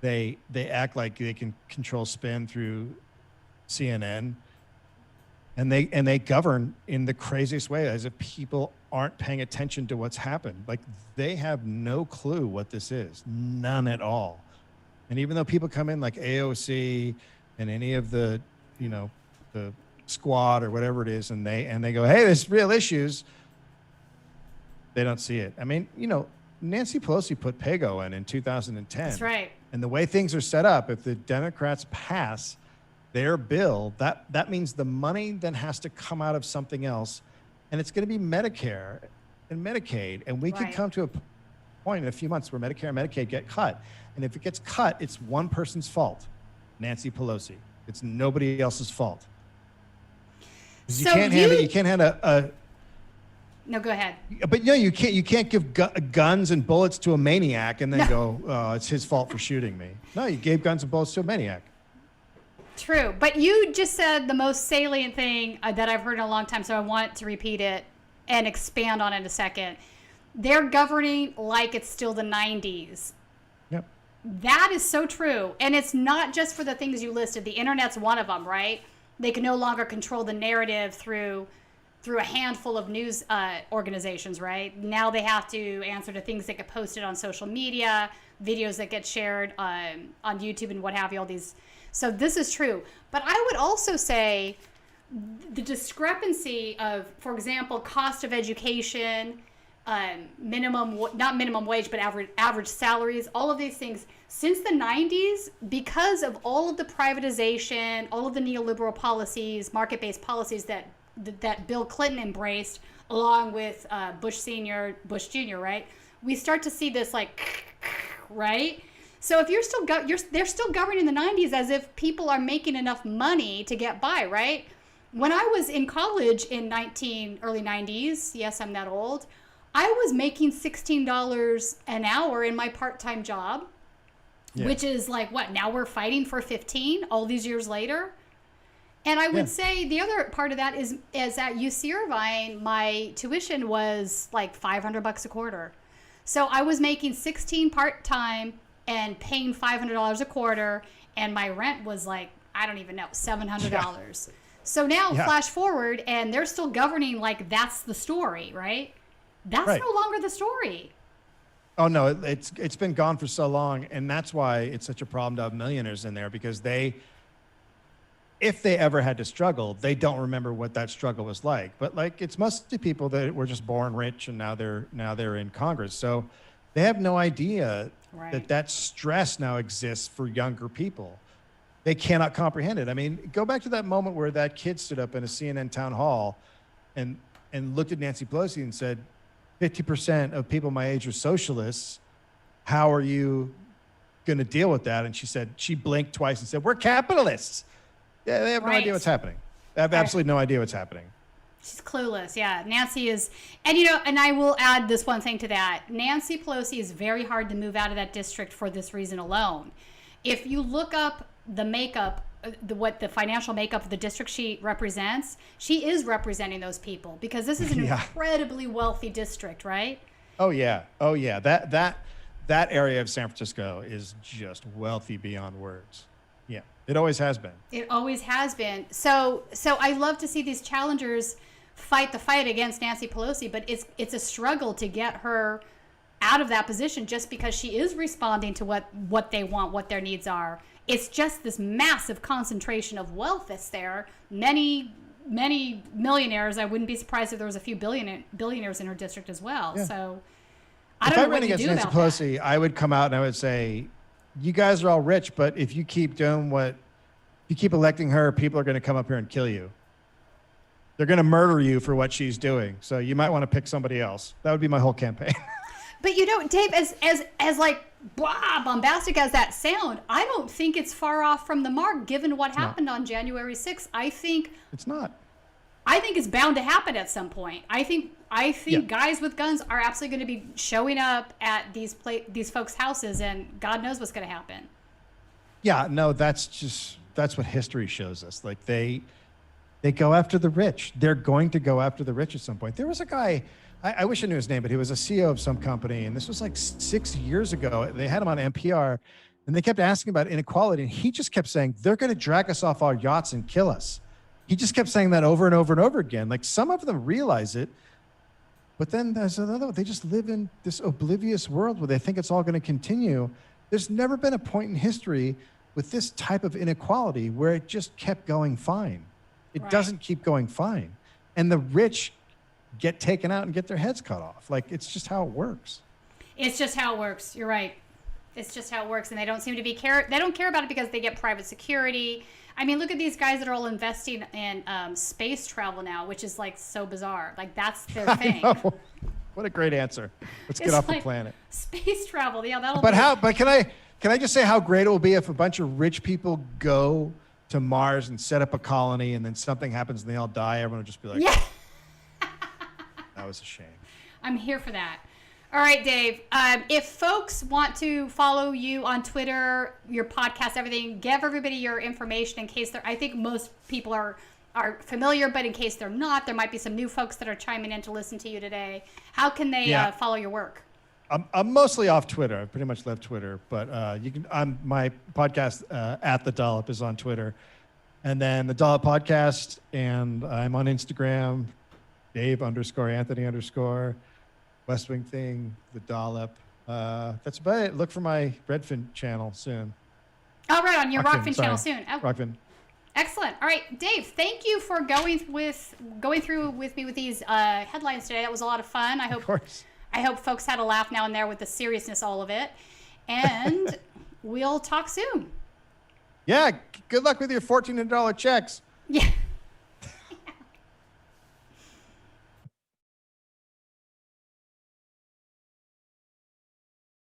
They act like they can control spin through CNN. And they govern in the craziest way, as if people aren't paying attention to what's happened. Like, they have no clue what this is, none at all. And even though people come in like AOC and any of the, the squad or whatever it is, and they go, hey, there's real issues, they don't see it. I mean, Nancy Pelosi put PAYGO in 2010. That's right. And the way things are set up, if the Democrats pass their bill, that means the money then has to come out of something else, and it's going to be Medicare and Medicaid, and we could come to a point in a few months where Medicare and Medicaid get cut, and if it gets cut, it's one person's fault, Nancy Pelosi. It's nobody else's fault. You can't hand a No, go ahead. But you can't give guns and bullets to a maniac and then go, oh, it's his fault for shooting me. No, you gave guns and bullets to a maniac. True, but you just said the most salient thing that I've heard in a long time, so I want to repeat it and expand on it a second. They're governing like it's still the 90s. Yep. That is so true, and it's not just for the things you listed. The internet's one of them, right? They can no longer control the narrative through a handful of news organizations, right? Now they have to answer to things that get posted on social media, videos that get shared on YouTube and what have you, all these. So this is true. But I would also say the discrepancy of, for example, cost of education, not minimum wage, but average salaries, all of these things, since the 90s, because of all of the privatization, all of the neoliberal policies, market-based policies that Bill Clinton embraced, along with Bush Sr., Bush Jr., right? We start to see this right? So if they're still governing the 90s as if people are making enough money to get by, right? When I was in college in early 90s, yes, I'm that old, I was making $16 an hour in my part-time job, which is like, what, now we're fighting for 15 all these years later? And I would say the other part of that is at UC Irvine, my tuition was like $500 a quarter. So I was making 16 part-time and paying $500 a quarter, and my rent was like, I don't even know, $700. Yeah. So now flash forward, and they're still governing like that's the story, right? That's no longer the story. Oh no, it's been gone for so long, and that's why it's such a problem to have millionaires in there, because if they ever had to struggle, they don't remember what that struggle was like. But like, it's mostly people that were just born rich and now they're in Congress. So they have no idea that stress now exists for younger people. They cannot comprehend it. I mean, go back to that moment where that kid stood up in a CNN town hall and looked at Nancy Pelosi and said, 50% of people my age are socialists. How are you going to deal with that? And she blinked twice and said, we're capitalists. Yeah, they have no idea what's happening. They have absolutely no idea what's happening. She's clueless. Yeah, Nancy is, and I will add this one thing to that. Nancy Pelosi is very hard to move out of that district for this reason alone. If you look up the makeup, what the financial makeup of the district she represents, she is representing those people, because this is an incredibly wealthy district, right? Oh yeah. That area of San Francisco is just wealthy beyond words. Yeah, it always has been. It always has been. So I love to see these challengers fight the fight against Nancy Pelosi, but it's a struggle to get her out of that position, just because she is responding to what they want, what their needs are. It's just this massive concentration of wealth that's there. Many many millionaires. I wouldn't be surprised if there was a few billionaires in her district as well. Yeah. So I don't know what you do Nancy about Pelosi, I would come out and I would say, you guys are all rich, but if you keep electing her, people are going to come up here and kill you. They're going to murder you for what she's doing. So you might want to pick somebody else. That would be my whole campaign. But Dave, as like blah, bombastic as that sound, I don't think it's far off from the mark given what happened on January 6th. I think it's not. I think it's bound to happen at some point. I think guys with guns are absolutely going to be showing up at these folks' houses, and God knows what's going to happen. Yeah, no, that's what history shows us. Like they go after the rich. They're going to go after the rich at some point. There was a guy, I wish I knew his name, but he was a CEO of some company, and this was like 6 years ago. They had him on NPR, and they kept asking about inequality, and he just kept saying, they're going to drag us off our yachts and kill us. He just kept saying that over and over and over again. Like some of them realize it, but then there's another one. They just live in this oblivious world where they think it's all going to continue. There's never been a point in history with this type of inequality where it just kept going fine. It doesn't keep going fine. And the rich get taken out and get their heads cut off. Like, it's just how it works. It's just how it works. You're right. It's just how it works. And they don't seem to they don't care about it because they get private security. I mean, look at these guys that are all investing in space travel now, which is like so bizarre. Like that's their thing. What a great answer. Let's get off the planet. Space travel. Yeah, that'll But can I just say how great it will be if a bunch of rich people go to Mars and set up a colony and then something happens and they all die? Everyone will just be like, yeah. That was a shame. I'm here for that. All right, Dave. If folks want to follow you on Twitter, your podcast, everything, give everybody your information in case I think most people are familiar, but in case they're not, there might be some new folks that are chiming in to listen to you today. How can they follow your work? I'm mostly off Twitter. I pretty much left Twitter, but my podcast at the Dollop is on Twitter, and then the Dollop podcast, and I'm on Instagram, Dave_Anthony_ West Wing Thing, the Dollop. That's about it. Look for my Redfin channel soon. Oh, right, on your Rockfin channel soon. Oh. Rockfin. Excellent. All right, Dave, thank you for going through with me with these headlines today. That was a lot of fun. Of course. I hope folks had a laugh now and there with the seriousness, all of it. And we'll talk soon. Yeah, good luck with your $1,400 checks. Yeah.